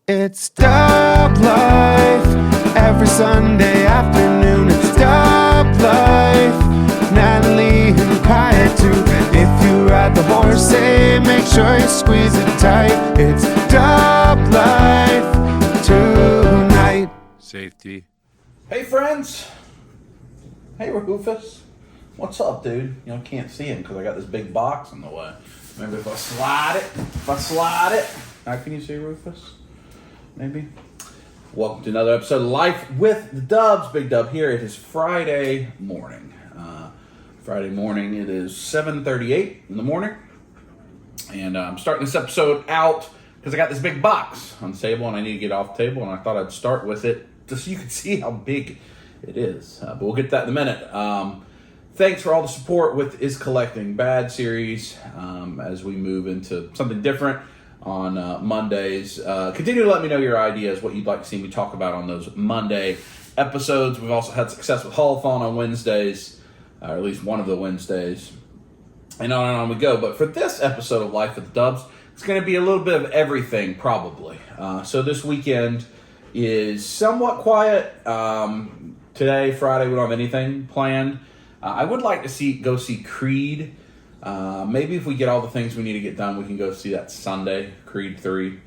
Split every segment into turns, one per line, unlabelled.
It's Dub Life, every Sunday afternoon. It's Dub Life, Natalie and Kaya too. If you ride the horse, hey, make sure you squeeze it tight. It's Dub Life tonight.
Safety.
Hey friends. Hey Rufus. What's up, dude? You know, I can't see him because I got this big box in the way. Maybe if I slide it. Now can you see Rufus? Maybe. Welcome to another episode of Life with the Dubs. Big Dub here. It is Friday morning. It is 7:38 in the morning. And I'm starting this episode out because I got this big box on the table and I need to get off the table. And I thought I'd start with it just so you can see how big it is. But we'll get to that in a minute. Thanks for all the support with Is Collecting Bad series as we move into something different on Mondays. Continue to let me know your ideas, what you'd like to see me talk about on those Monday episodes. We've also had success with Haulathon on Wednesdays, or at least one of the Wednesdays. And on we go. But for this episode of Life with the Dubs, it's going to be a little bit of everything, probably. So this weekend is somewhat quiet. Today, Friday, we don't have anything planned. I would like to go see Creed. Maybe if we get all the things we need to get done, we can go see that Sunday, Creed 3.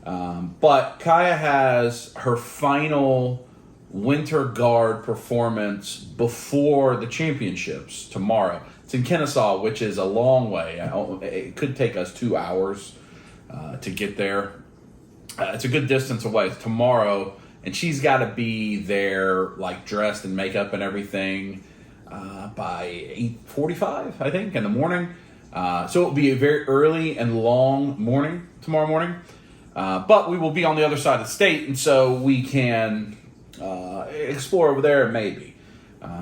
But Kaya has her final Winter Guard performance before the championships tomorrow. It's in Kennesaw, which is a long way. It could take us 2 hours to get there. It's a good distance away. It's tomorrow, and she's got to be there, like dressed and makeup and everything, by 8:45, I think, in the morning. So it'll be a very early and long morning tomorrow morning. But we will be on the other side of the state, and so we can explore over there maybe.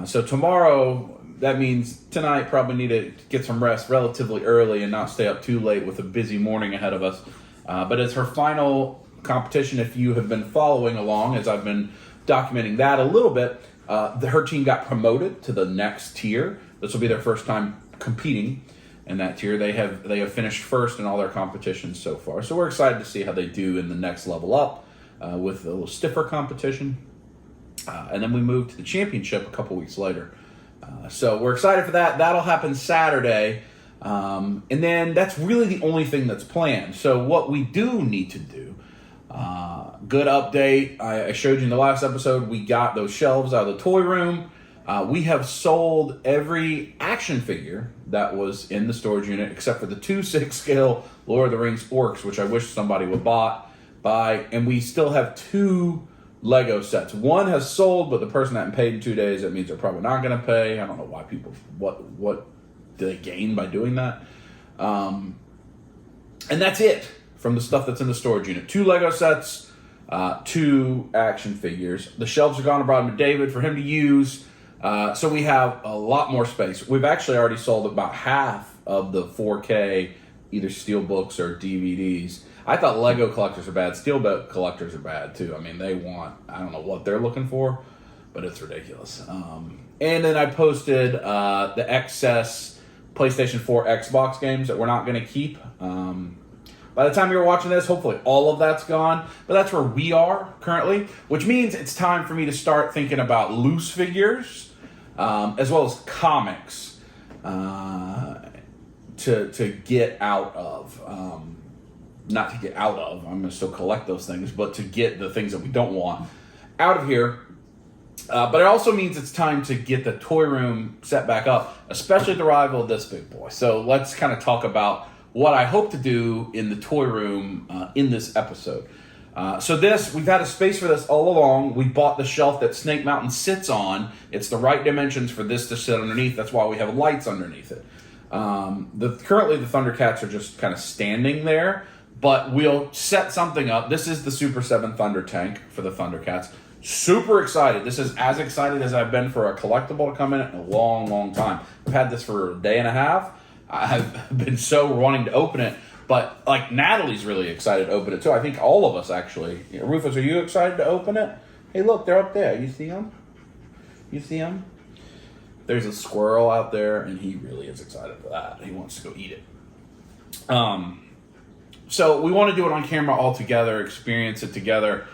So tomorrow, that means tonight probably need to get some rest relatively early and not stay up too late with a busy morning ahead of us. But it's her final competition. If you have been following along, as I've been documenting that a little bit, her team got promoted to the next tier. This will be their first time competing in that tier. They have finished first in all their competitions so far. So we're excited to see how they do in the next level up with a little stiffer competition. And then we move to the championship a couple weeks later. So we're excited for that. That'll happen Saturday. And then that's really the only thing that's planned. So what we do need to do, good update. I showed you in the last episode, we got those shelves out of the toy room. We have sold every action figure that was in the storage unit except for the 2 6-scale Lord of the Rings orcs, which I wish somebody would buy. And we still have 2 Lego sets. One has sold, but the person hadn't paid in 2 days. That means they're probably not going to pay. I don't know why people, what do they gain by doing that? And that's it from the stuff that's in the storage unit. 2 Lego sets, 2 action figures. The shelves are gone. I brought them to David for him to use. So we have a lot more space. We've actually already sold about half of the 4K, either steelbooks or DVDs. I thought Lego collectors are bad. Steelbook collectors are bad too. I mean, I don't know what they're looking for, but it's ridiculous. And then I posted the excess PlayStation 4 Xbox games that we're not going to keep. By the time you're watching this, hopefully all of that's gone. But that's where we are currently, which means it's time for me to start thinking about loose figures, as well as comics to get out of. Not to get out of. I'm going to still collect those things, but to get the things that we don't want out of here. But it also means it's time to get the toy room set back up, especially the arrival of this big boy. So let's kind of talk about what I hope to do in the toy room in this episode. So we've had a space for this all along. We bought the shelf that Snake Mountain sits on. It's the right dimensions for this to sit underneath. That's why we have lights underneath it. Currently the Thundercats are just kind of standing there, but we'll set something up. This is the Super7 Thundertank for the Thundercats. Super excited. This is as excited as I've been for a collectible to come in a long, long time. I've had this for a day and a half. I've been so wanting to open it, but like Natalie's really excited to open it too. I think all of us actually. Rufus, are you excited to open it? Hey, look, they're up there. You see them? You see them? There's a squirrel out there, and he really is excited for that. He wants to go eat it. So we want to do it on camera all together, experience it together.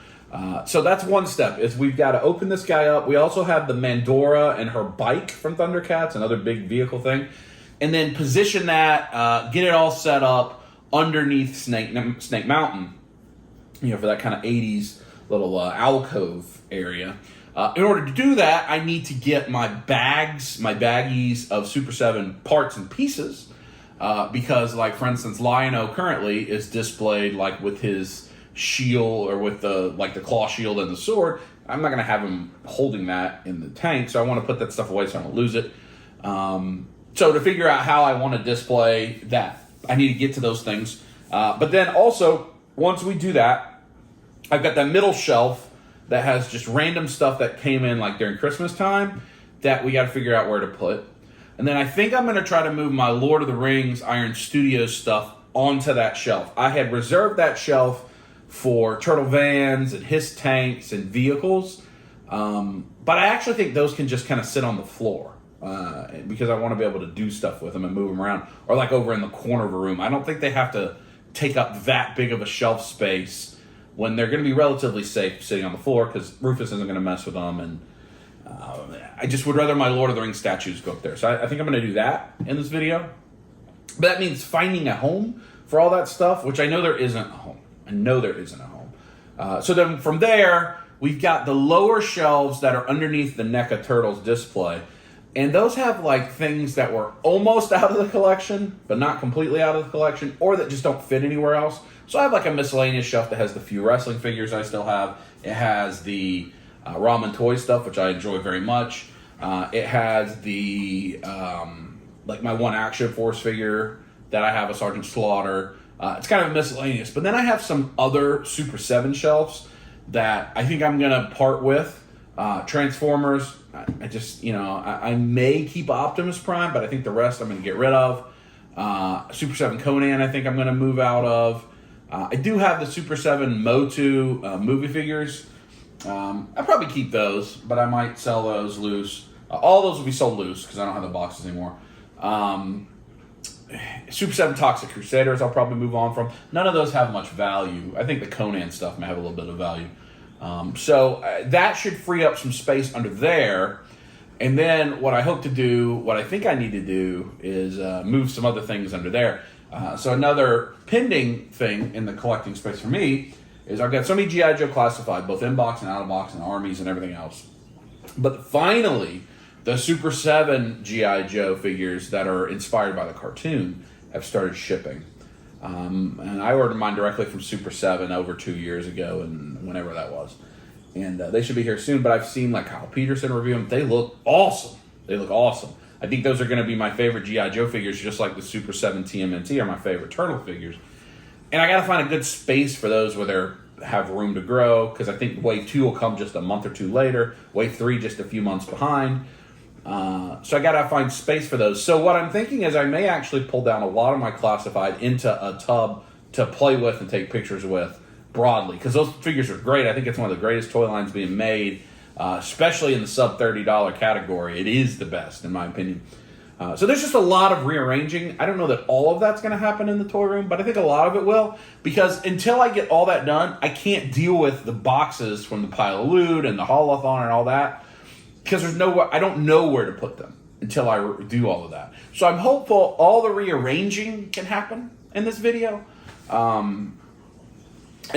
So that's one step, is we've got to open this guy up. We also have the Mandora and her bike from Thundercats, another big vehicle thing. And then position that, get it all set up underneath Snake Mountain, you know, for that kind of 80s little alcove area. In order to do that, I need to get my baggies of Super 7 parts and pieces, because, like, for instance, Lion-O currently is displayed, like, with his shield, or with the claw shield and the sword. I'm not going to have him holding that in the tank, so I want to put that stuff away so I don't lose it. So to figure out how I want to display that, I need to get to those things. But then also, once we do that, I've got that middle shelf that has just random stuff that came in like during Christmas time that we got to figure out where to put. And then I think I'm going to try to move my Lord of the Rings Iron Studios stuff onto that shelf. I had reserved that shelf for turtle vans and his tanks and vehicles. But I actually think those can just kind of sit on the floor, because I want to be able to do stuff with them and move them around, or like over in the corner of a room. I don't think they have to take up that big of a shelf space when they're going to be relatively safe sitting on the floor, because Rufus isn't going to mess with them. And I just would rather my Lord of the Rings statues go up there. So I think I'm going to do that in this video. But that means finding a home for all that stuff, which I know there isn't a home. So then from there, we've got the lower shelves that are underneath the NECA Turtles display. And those have like things that were almost out of the collection, but not completely out of the collection, or that just don't fit anywhere else. So I have like a miscellaneous shelf that has the few wrestling figures I still have. It has the Ramen toy stuff, which I enjoy very much. It has the, like my one Action Force figure that I have, a Sergeant Slaughter. It's kind of miscellaneous. But then I have some other Super 7 shelves that I think I'm going to part with. Transformers, I just, I may keep Optimus Prime, but I think the rest I'm going to get rid of. Super 7 Conan, I think I'm going to move out of. I do have the Super 7 Motu movie figures. I'll probably keep those, but I might sell those loose. All those will be sold loose because I don't have the boxes anymore. Super 7 Toxic Crusaders I'll probably move on from. None of those have much value. I think the Conan stuff may have a little bit of value. So that should free up some space under there. And then what I hope to do, what I think I need to do, is move some other things under there. So another pending thing in the collecting space for me is I've got so many G.I. Joe classified, both in box and out of box and armies and everything else. But finally, the Super 7 G.I. Joe figures that are inspired by the cartoon have started shipping. And I ordered mine directly from Super 7 over 2 years ago, and whenever that was. And they should be here soon, but I've seen like Kyle Peterson review them. They look awesome. I think those are going to be my favorite G.I. Joe figures, just like the Super 7 TMNT are my favorite Turtle figures. And I got to find a good space for those where they have room to grow, because I think Wave 2 will come just a month or two later. Wave 3 just a few months behind. So I got to find space for those. So what I'm thinking is I may actually pull down a lot of my classified into a tub to play with and take pictures with broadly, because those figures are great. I think it's one of the greatest toy lines being made, especially in the sub $30 category. It is the best, in my opinion. So there's just a lot of rearranging. I don't know that all of that's going to happen in the toy room, but I think a lot of it will, because until I get all that done, I can't deal with the boxes from the pile of loot and the haul-a-thon and all that, because I don't know where to put them until I do all of that. So I'm hopeful all the rearranging can happen in this video. And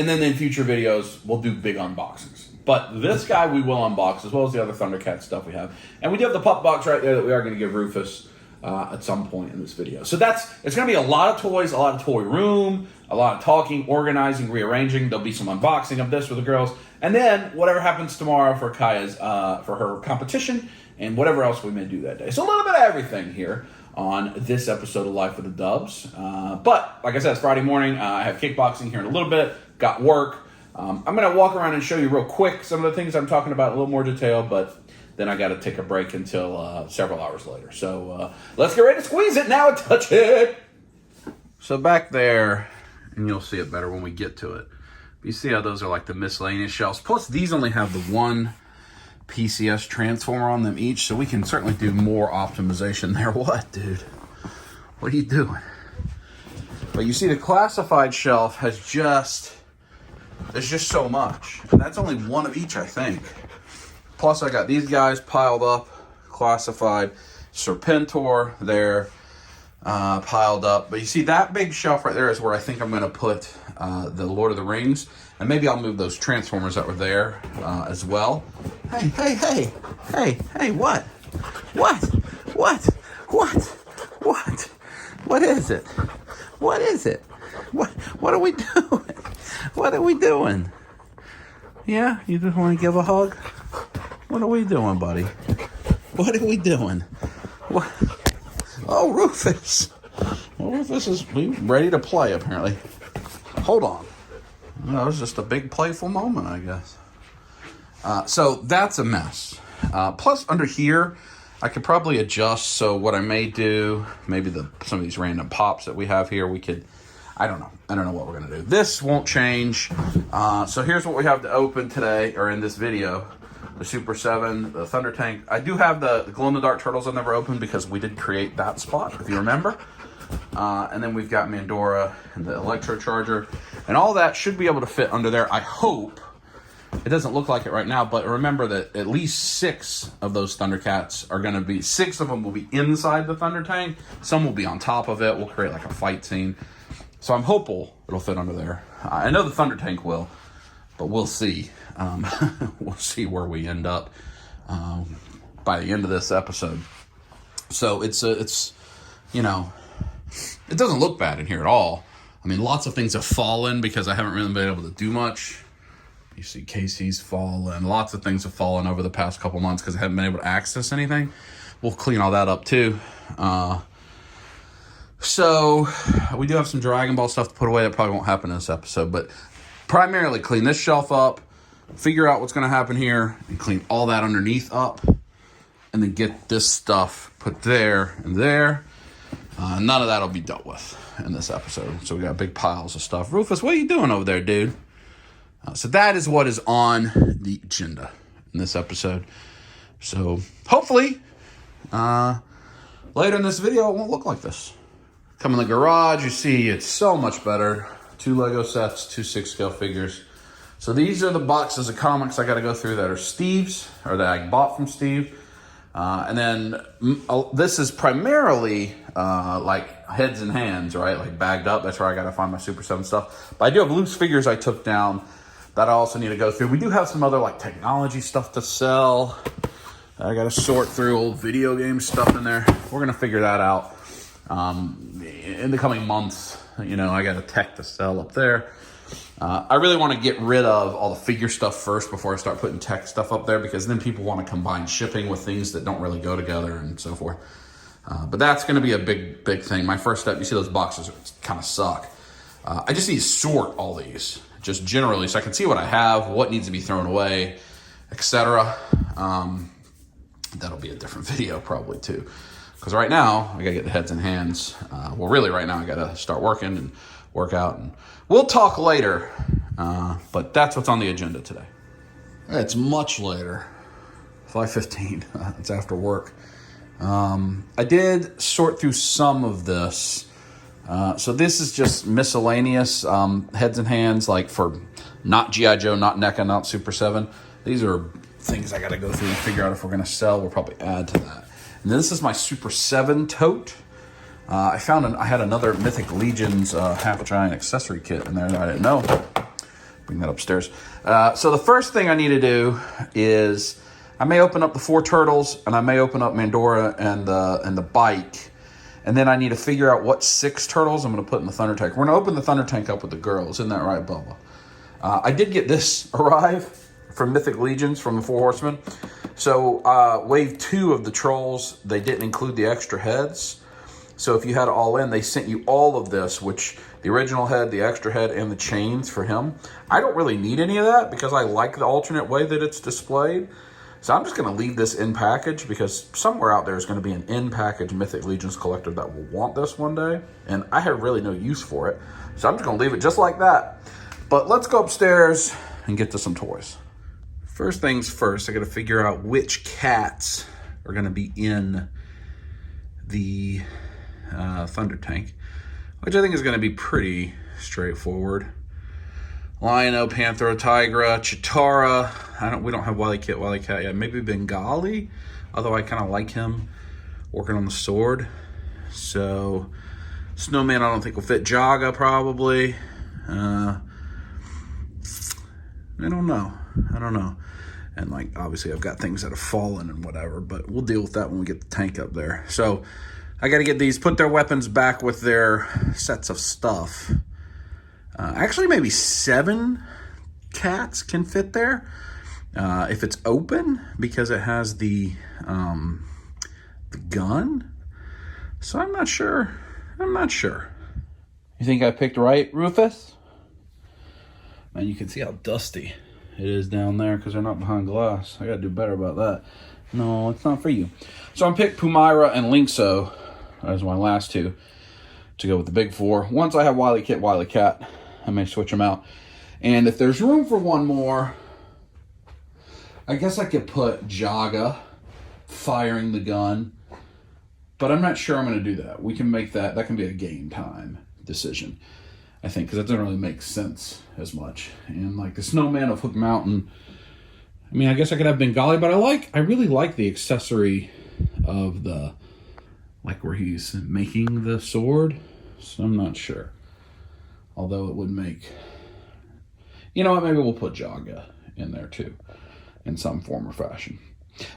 then in future videos, we'll do big unboxings. But this guy we will unbox, as well as the other Thundercat stuff we have. And we do have the pup box right there that we are going to give Rufus at some point in this video. So it's going to be a lot of toys, a lot of toy room, a lot of talking, organizing, rearranging. There'll be some unboxing of this with the girls. And then whatever happens tomorrow for Kaya's, for her competition, and whatever else we may do that day. So a little bit of everything here on this episode of Life with the Dubs. But like I said, it's Friday morning. I have kickboxing here in a little bit. Got work. I'm going to walk around and show you real quick some of the things I'm talking about in a little more detail, but then I got to take a break until several hours later. So let's get ready to squeeze it now and touch it. So back there, and you'll see it better when we get to it. You see how those are like the miscellaneous shelves. Plus these only have the one PCS transformer on them each, so we can certainly do more optimization there. What, dude? What are you doing? But you see the classified shelf has there's just so much. And that's only one of each, I think. Plus I got these guys piled up, classified, Serpentor there, piled up. But you see that big shelf right there is where I think I'm gonna put the Lord of the Rings. And maybe I'll move those Transformers that were there as well. Hey, what? What? What is it? What is it? What are we doing? What are we doing? Yeah, you just want to give a hug? What are we doing, buddy? What are we doing? What? Oh, Rufus. Well, Rufus is ready to play, apparently. Hold on. That was just a big playful moment, I guess. So that's a mess. Plus, under here, I could probably adjust. So what I may do, maybe some of these random pops that we have here, we could, I don't know what we're going to do. This won't change. So here's what we have to open today, or in this video. The Super 7, the Thundertank. I do have the glow-in-the-dark turtles I've never opened because we did create that spot, if you remember. And then we've got Mandora and the Electro Charger. And all that should be able to fit under there, I hope. It doesn't look like it right now, but remember that at least 6 of those Thundercats are going to be, 6 of them will be inside the Thundertank. Some will be on top of it. We'll create like a fight scene. So I'm hopeful it'll fit under there. I know the Thundertank will, but we'll see. We'll see where we end up by the end of this episode. So it's you know, it doesn't look bad in here at all. I mean, lots of things have fallen because I haven't really been able to do much. You see Casey's fallen. Lots of things have fallen over the past couple months because I haven't been able to access anything. We'll clean all that up too. So we do have some Dragon Ball stuff to put away. That probably won't happen in this episode, but primarily clean this shelf up, figure out what's going to happen here, and clean all that underneath up, and then get this stuff put there and there. None of that will be dealt with in this episode. So we got big piles of stuff. Rufus, what are you doing over there, dude? So that is what is on the agenda in this episode. So hopefully later in this video, it won't look like this. Come in the garage, you see it's so much better. 2 Lego sets, 2 6-scale figures. So these are the boxes of comics I got to go through that are Steve's, or that I bought from Steve. And then this is primarily like heads and hands, right? Like bagged up. That's where I got to find my Super 7 stuff. But I do have loose figures I took down that I also need to go through. We do have some other like technology stuff to sell. I got to sort through old video game stuff in there. We're going to figure that out in the coming months. You know, I got a tech to sell up there. I really want to get rid of all the figure stuff first before I start putting tech stuff up there, because then people want to combine shipping with things that don't really go together and so forth. But that's going to be a big thing. My first step, you see those boxes kind of suck. I just need to sort all these just generally so I can see what I have, what needs to be thrown away, etc. That'll be a different video probably too. Because right now, I got to get the heads and hands. Well, really right now, I got to start working and work out. And we'll talk later, but that's what's on the agenda today. It's much later, 5:15. It's after work. I did sort through some of this. So this is just miscellaneous heads and hands, like for not G.I. Joe, not NECA, not Super 7. These are things I got to go through and figure out if we're going to sell. We'll probably add to that. And this is my Super 7 tote. I found I had another Mythic Legions half giant accessory kit in there that I didn't know. Bring that upstairs. So the first thing I need to do is I may open up the 4 turtles, and I may open up Mandora and the bike. And then I need to figure out what 6 turtles I'm going to put in the Thundertank. We're going to open the Thundertank up with the girls. Isn't that right, Bubba? I did get this arrive from Mythic Legions from the 4 Horsemen. So wave 2 of the Trolls, they didn't include the extra heads. So if you had it all in, they sent you all of this, which the original head, the extra head, and the chains for him. I don't really need any of that because I like the alternate way that it's displayed. So I'm just going to leave this in package because somewhere out there is going to be an in package Mythic Legions collector that will want this one day. And I have really no use for it. So I'm just going to leave it just like that. But let's go upstairs and get to some toys. First things first, I got to figure out which cats are going to be in the Thundertank. which I think is going to be pretty straightforward. Lino, Panthera, Tigra, Chitara. We don't have Wily Cat yet. Maybe Bengali, although I kind of like him working on the sword. So Snowman I don't think will fit. Jaga probably. I don't know. And like obviously I've got things that have fallen and whatever, but we'll deal with that when we get the tank up there. So I got to get these, put their weapons back with their sets of stuff. Actually, maybe 7 cats can fit there if it's open, because it has the gun. So I'm not sure. You think I picked right, Rufus? Man, you can see how dusty it is down there because they're not behind glass. I got to do better about that. No, it's not for you. So I picked Pumira and Linkso as my last 2 to go with the big 4. Once I have Wily Cat, I may switch them out. And if there's room for one more, I guess I could put Jaga firing the gun. But I'm not sure I'm going to do that. We can make that. That can be a game time decision, I think, because that doesn't really make sense as much. And like the Snowman of Hook Mountain, I mean, I guess I could have Bengali, but I really like the accessory of the, like where he's making the sword. So I'm not sure. Although it would make, you know what, maybe we'll put Jaga in there too, in some form or fashion.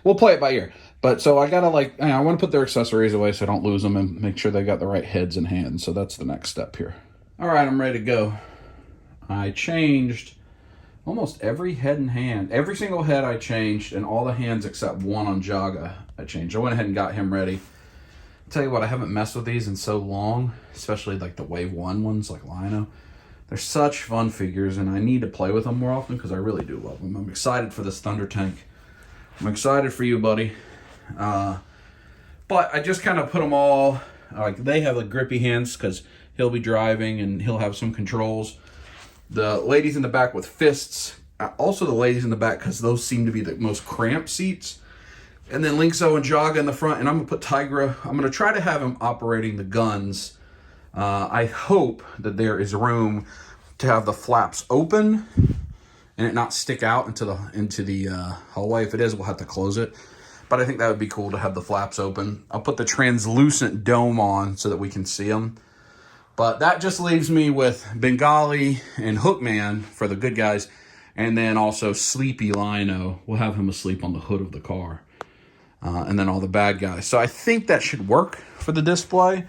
We'll play it by ear. But so I gotta I want to put their accessories away so I don't lose them and make sure they got the right heads and hands. So that's the next step here. All right, I'm ready to go. I changed almost every head and hand. Every single head I changed, and all the hands except one on Jaga I changed. I went ahead and got him ready. Tell you what, I haven't messed with these in so long, especially like the Wave 1 ones like Lino. They're such fun figures, and I need to play with them more often because I really do love them. I'm excited for this Thundertank. I'm excited for you, buddy. But I just kind of put them all, like they have like grippy hands because he'll be driving and he'll have some controls. The ladies in the back with fists, also the ladies in the back because those seem to be the most cramped seats. And then Linkso and Jaga in the front, and I'm going to put Tigra. I'm going to try to have him operating the guns. I hope that there is room to have the flaps open and it not stick out into the hallway. If it is, we'll have to close it. But I think that would be cool to have the flaps open. I'll put the translucent dome on so that we can see them. But that just leaves me with Bengali and Hookman for the good guys. And then also Sleepy Lino. We'll have him asleep on the hood of the car. And then all the bad guys. So I think that should work for the display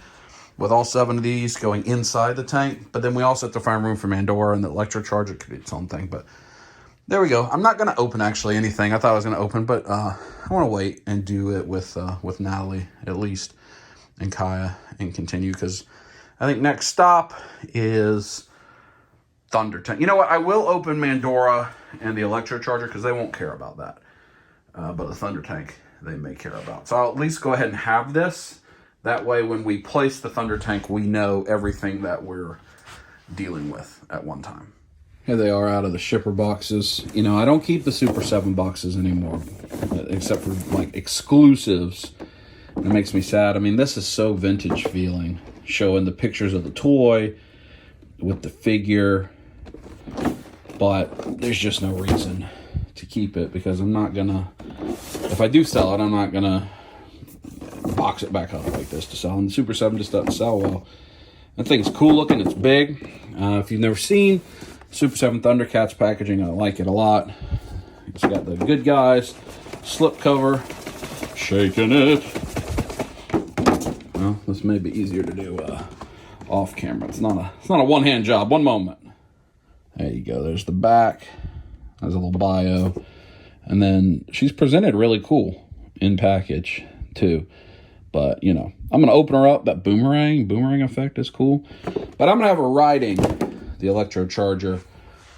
with all 7 of these going inside the tank. But then we also have to find room for Mandora, and the electrocharger could be its own thing. But there we go. I'm not going to open actually anything. I thought I was going to open, but I want to wait and do it with Natalie at least and Kaya and continue, because I think next stop is Thundertank. You know what? I will open Mandora and the electrocharger because they won't care about that. But the Thundertank they may care about. So I'll at least go ahead and have this. That way when we place the Thundertank, we know everything that we're dealing with at one time. Here they are out of the shipper boxes. You know, I don't keep the Super7 boxes anymore, except for like exclusives. It makes me sad. I mean, this is so vintage feeling, showing the pictures of the toy with the figure, but there's just no reason to keep it because I'm not gonna, if I do sell it, I'm not gonna box it back up like this to sell. And the Super7 just doesn't sell well. That thing's cool looking, it's big. If you've never seen Super7 Thundercats packaging, I like it a lot. It's got the good guys, slip cover, shaking it. Well, this may be easier to do off camera. It's not a one-hand job. One moment. There you go. There's the back. There's a little bio. And then she's presented really cool in package too. But, you know, I'm going to open her up. That boomerang effect is cool. But I'm going to have her riding the electrocharger,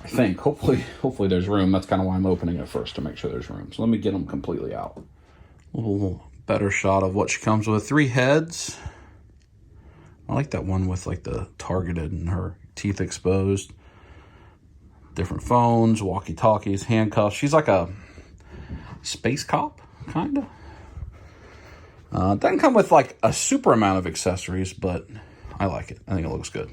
I think. Hopefully there's room. That's kind of why I'm opening it first, to make sure there's room. So let me get them completely out. A little better shot of what she comes with. 3 heads. I like that one with like the targeted and her teeth exposed. Different phones, walkie-talkies, handcuffs. She's like a space cop, kind of. Doesn't come with like a super amount of accessories, but I like it. I think it looks good.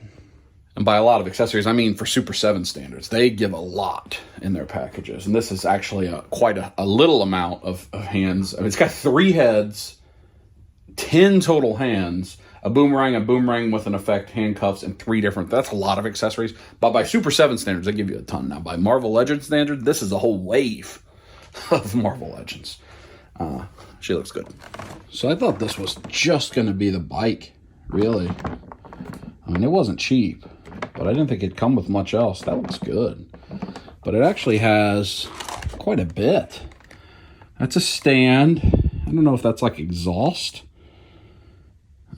And by a lot of accessories, I mean for Super 7 standards. They give a lot in their packages. And this is actually quite a little amount of hands. I mean, it's got 3 heads, 10 total hands, a boomerang with an effect, handcuffs, and 3 different. That's a lot of accessories. But by Super 7 standards, they give you a ton. Now, by Marvel Legends standards, this is a whole wave of Marvel Legends. She looks good. So I thought this was just going to be the bike, really. I mean, it wasn't cheap, but I didn't think it'd come with much else. That looks good. But it actually has quite a bit. That's a stand. I don't know if that's like exhaust.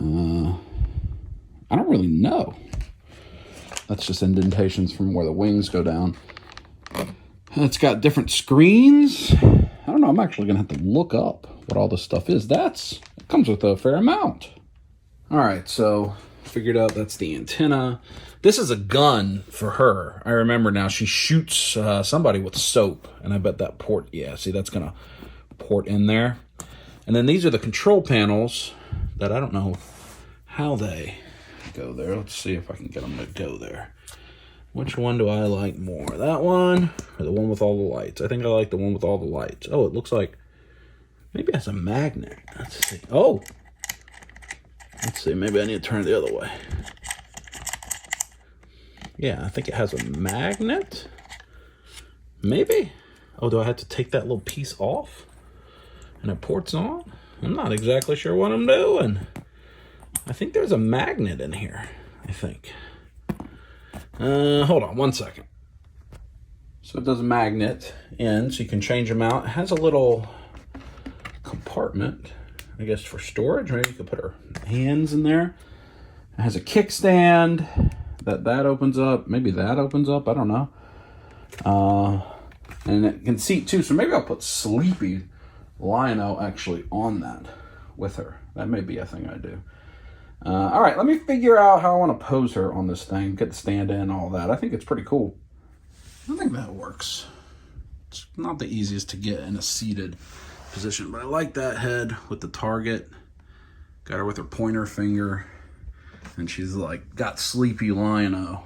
I don't really know. That's just indentations from where the wings go down. It's got different screens. I don't know. I'm actually going to have to look up what all this stuff is. It comes with a fair amount. All right, so figured out that's the antenna. This is a gun for her. I remember now. She shoots somebody with soap, and I bet that port, yeah, see, that's going to port in there. And then these are the control panels that I don't know how they go there. Let's see if I can get them to go there. Which one do I like more? That one or the one with all the lights? I think I like the one with all the lights. Oh, it looks like maybe it has a magnet. Let's see. Oh, let's see. Maybe I need to turn it the other way. Yeah, I think it has a magnet. Maybe. Oh, do I have to take that little piece off? And it ports on? I'm not exactly sure what I'm doing. I think there's a magnet in here, I think. Hold on one second. So it does a magnet in, so you can change them out. It has a little compartment, I guess, for storage. Maybe you could put her hands in there. It has a kickstand that opens up. Maybe that opens up. I don't know. And it can seat too, so maybe I'll put Sleepy Lionel actually on that with her. That may be a thing I do. All right, let me figure out how I want to pose her on this thing, get the stand in, all that. I think it's pretty cool. I think that works. It's not the easiest to get in a seated position, but I like that head with the target. Got her with her pointer finger, and she's like got Sleepy Lion-O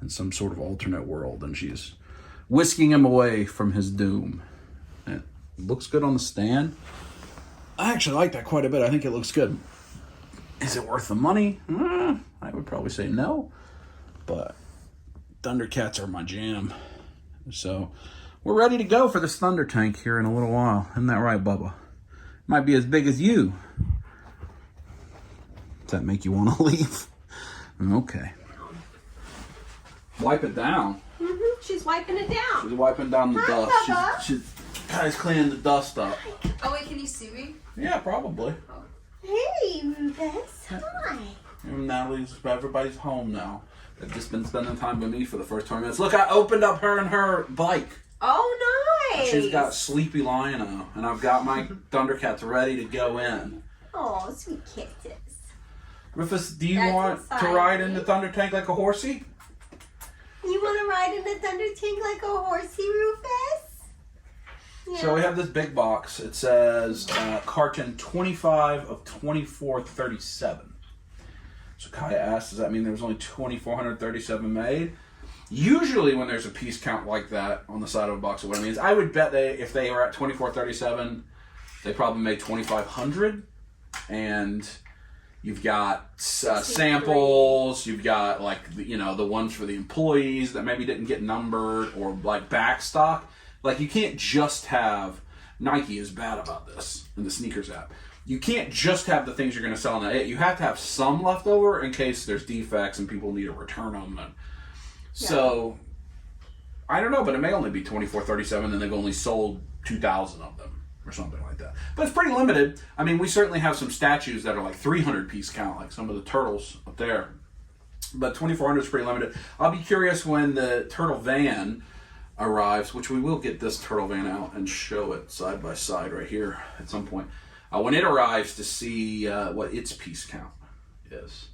in some sort of alternate world, and she's whisking him away from his doom. It looks good on the stand. I actually like that quite a bit. I think it looks good. Is it worth the money? I would probably say no, but Thundercats are my jam. So we're ready to go for this Thunder Tank here in a little while. Isn't that right, Bubba? Might be as big as you. Does that make you want to leave? Okay. Wipe it down.
She's wiping it down.
She's wiping down the
Hi,
dust.
Bubba.
She's guys cleaning the dust up.
Oh wait, can you see me?
Yeah, probably.
Hey, Rufus. Hi.
And Natalie's, everybody's home now. They've just been spending time with me for the first 20 minutes. Look, I opened up her and her bike.
Oh, nice.
She's got Sleepy Lion-O, and I've got my Thundercats ready to go in.
Oh, sweet kisses.
Rufus, do you
That's
want to
exciting.
ride in the Thunder Tank like a horsey?
You want to ride in the Thunder Tank like a horsey, Rufus? Yeah.
So we have this big box. It says carton 25 of 2437. So Kaya asked, does that mean there was only 2,437 made? Usually when there's a piece count like that on the side of a box, what it means, I would bet if they were at 2,437, they probably made 2,500. And you've got samples, you've got like, the ones for the employees that maybe didn't get numbered, or like back stock. Like, you can't just have, Nike is bad about this in the sneakers app. You can't just have the things you're going to sell on that. You have to have some left over in case there's defects and people need to return them. And so, I don't know, but it may only be 2,437 and they've only sold 2,000 of them or something like that. But it's pretty limited. I mean, we certainly have some statues that are like 300 piece count, like some of the turtles up there. But 2,400 is pretty limited. I'll be curious when the turtle van arrives, which we will get this turtle van out and show it side by side right here at some point. When it arrives, to see what its piece count is.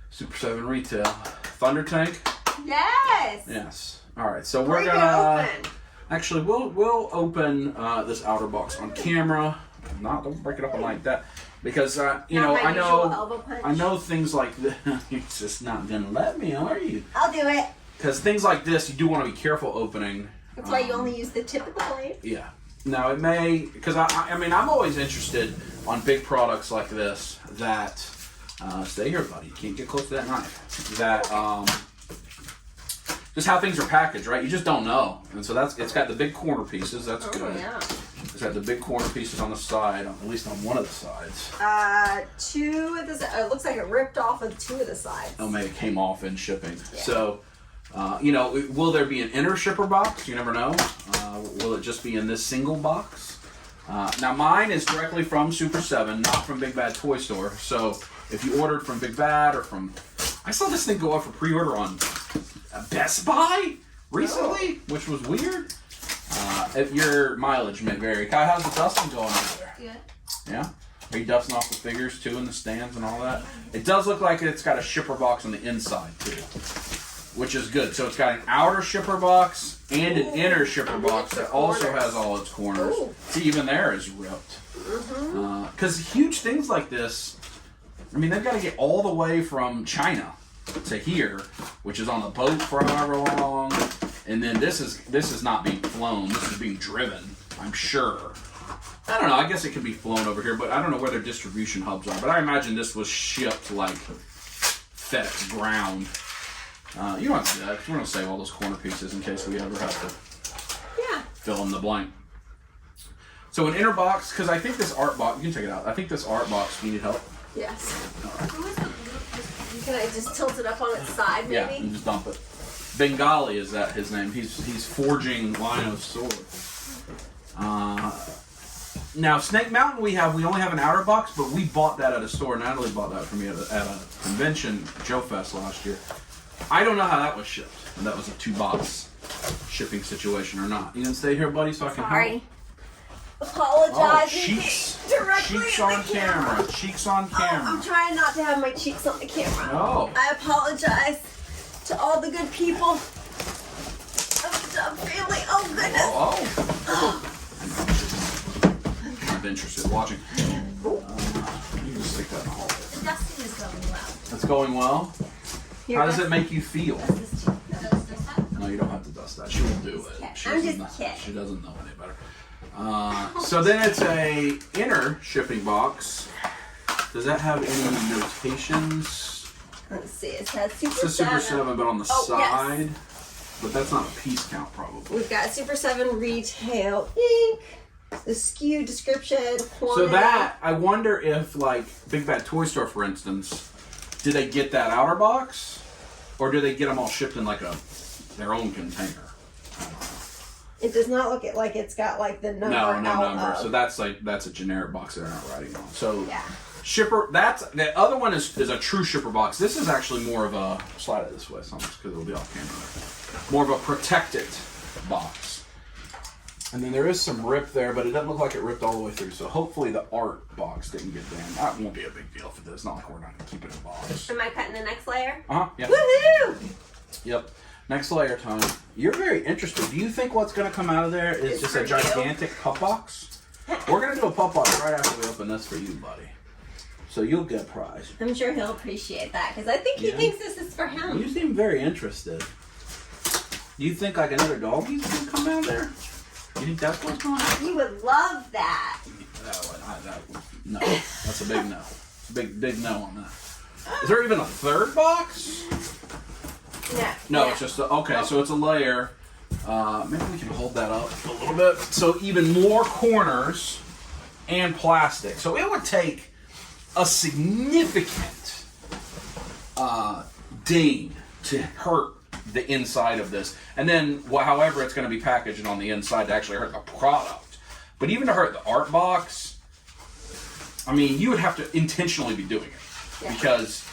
Super 7 retail. Thunder Tank?
Yes.
Yes. All right, so we're
Break
going
it
to...
open.
Actually, we'll open this outer box on camera. Don't break it open like that. Because you
Not
know,
my
I
usual
know,
elbow punch.
I know things like this. You're just not gonna let me, are you?
I'll do it.
Because things like this, you do want to be careful opening.
That's why you only use the tip of the blade.
Yeah. Now it may, because I mean, I'm always interested on big products like this that, stay here, buddy. You can't get close to that knife. That, just how things are packaged, right? You just don't know. And so it's got the big corner pieces. That's good.
Yeah.
It's got the big corner pieces on the side, at least on one of the sides.
Two of the, it looks like it ripped off of two of the sides.
Oh, maybe it came off in shipping.
Yeah.
So, you know, will there be an inner shipper box? You never know. Will it just be in this single box? Now, mine is directly from Super7, not from Big Bad Toy Store. So, if you ordered from Big Bad or from... I saw this thing go up for pre-order on Best Buy recently, which was weird. Your mileage may vary. Kai, how's the dusting going over there?
Good.
Yeah? Are you dusting off the figures too in the stands and all that? It does look like it's got a shipper box on the inside too, which is good. So it's got an outer shipper box and an inner shipper box that also has all its corners.
Ooh.
See, even there is ripped. Because huge things like this, I mean, they've got to get all the way from China to here, which is on the boat for however long. And then this is not being flown. This is being driven, I'm sure. I don't know. I guess it could be flown over here, but I don't know where their distribution hubs are. But I imagine this was shipped like FedEx ground. You don't have to do that, 'cause we're going to save all those corner pieces in case we ever have to fill in the blank. So an inner box, because I think this art box, you can check it out. I think this art box needed help.
Yes. Can I just tilt it up on its side, maybe?
Yeah, and just dump it. Bengali is that his name. He's forging Lionel's sword. Now Snake Mountain we only have an outer box, but we bought that at a store. Natalie bought that for me at a convention, Joe Fest last year. I don't know how that was shipped. If that was a 2-box shipping situation or not. You didn't stay here, buddy, so I can help.
Apologize.
Cheeks.
Directly
Cheeks
in
on
the
camera. Cheeks on camera.
I'm trying not to have my cheeks on the camera.
No.
I apologize to all the good people of the Dub family. Oh, goodness.
I'm interested in watching. You can just stick that in the hallway.
The dusting is going well.
It's going well.
Here,
How does it make you feel?
Does this happen?
No, you don't have to dust that. She will do it.
I'm just kidding.
She doesn't know any better. So then it's a inner shipping box. Does that have any notations?
Let's see. It says Super
It says Super 7, but on the side.
Yes.
But that's not a piece count, probably.
We've got Super 7 Retail Ink, the SKU description, quantity.
So that, I wonder if, like, Big Bad Toy Store, for instance, do they get that outer box? Or do they get them all shipped in, like, their own container?
It does not look like it's got, like, the number
No
out
number.
of.
So that's a generic box they're not writing on. So
Yeah.
shipper, the other one is a true shipper box. This is actually more of a, slide it this way, because it'll be off camera. More of a protected box. And then there is some rip there, but it doesn't look like it ripped all the way through. So hopefully the art box didn't get damaged. That won't be a big deal for this. It's not like we're not going to keep it in a box.
Am I cutting the next layer?
Yeah.
Woohoo!
Yep. Next layer time. You're very interested. Do you think what's going to come out of there is
It's
just
for
a
you.
gigantic pup box? We're going to do a pup box right after we open this for you, buddy. So you'll get a prize.
I'm sure he'll appreciate that because I think he
Yeah.
thinks this is for him.
You seem very interested. Do you think like another doggy's going to come out there? You think that's what's going to happen?
He would love that.
No. That's a big no. Big no on that. Is there even a third box? No, it's just okay. So it's a layer. Maybe we can hold that up a little bit. So even more corners and plastic. So it would take a significant ding to hurt the inside of this, and then however it's going to be packaged on the inside to actually hurt the product. But even to hurt the art box, I mean, you would have to intentionally be doing it because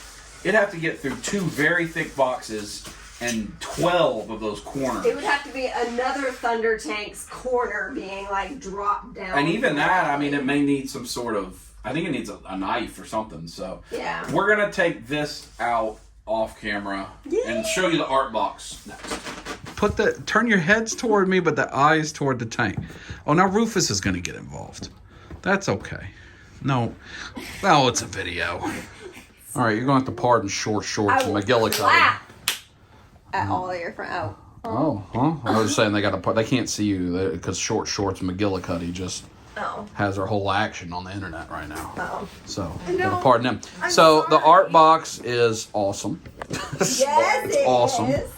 it'd have to get through 2 very thick boxes and 12 of those corners.
It would have to be another Thundertank's corner being like dropped down.
And even that, I mean, it may need some sort of, I think it needs a knife or something. So
yeah,
we're going to take this out off camera and show you the art box next. Turn your heads toward me, but the eyes toward the tank. Oh, now Rufus is going to get involved. That's okay. No. Oh, it's a video. All right, you're going to have to pardon short shorts
I
and
will
McGillicuddy.
clap at all of your friends.
Oh, huh? I was saying they got to. They can't see you because short shorts and McGillicuddy just
Oh.
has their whole action on the internet right now.
Oh.
So,
No,
gotta pardon them.
I'm
So the
sorry.
art box is awesome.
Yes,
It's
it
awesome.
is.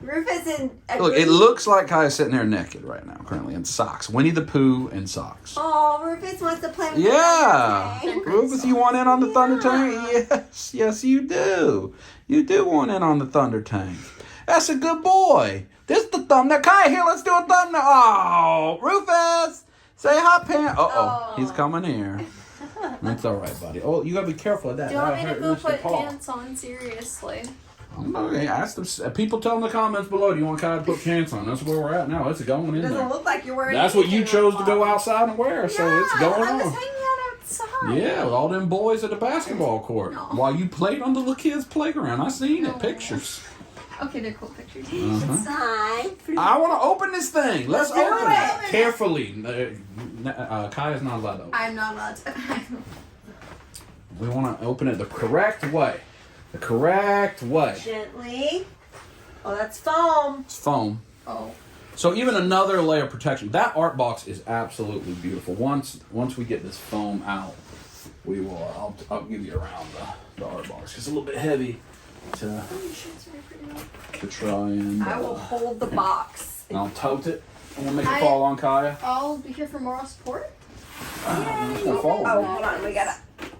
Rufus and
Look, it looks like Kaya's sitting there naked right now, currently in socks. Winnie the Pooh in socks.
Oh, Rufus wants to play with
Yeah,
the Thundertank.
Rufus, you want in on the Thunder
Yeah.
Tank? Yes, yes, you do. You do want in on the Thunder Tank. That's a good boy. This is the thumbnail. Kaya, here, let's do a thumbnail. Oh, Rufus, say hot pants. Uh-oh, he's coming here. That's all right, buddy. Oh, you gotta be careful of that.
Do you want me to
That'll
go
hurt Mr.
put
Paul.
pants on? Seriously.
Okay, ask them. People tell in the comments below. Do you want Kaya to put pants on? That's where we're at now. It's going in
It doesn't
there.
look like you're wearing
That's what you
anything
chose
on
to go
top.
outside and wear, so it's going
I was
on.
hanging out outside.
Yeah, with all them boys at the basketball court while you played on the little kids' playground. I seen it, pictures.
Okay, they're cool pictures.
It's time.
I want to open this thing. Let's
do
open it
it.
carefully. Kaya's not allowed to open.
I'm not allowed to.
We want to open it the correct way. The correct way.
Gently. Oh, that's foam.
It's foam.
Oh.
So even another layer of protection. That art box is absolutely beautiful. Once we get this foam out, we will. I'll give you around the art box. It's a little bit heavy to try and.
I will hold the box.
And I'll tote it. I'm gonna make it fall on Kaya.
I'll be here for moral support.
It's gonna fall
Oh,
on me.
hold on.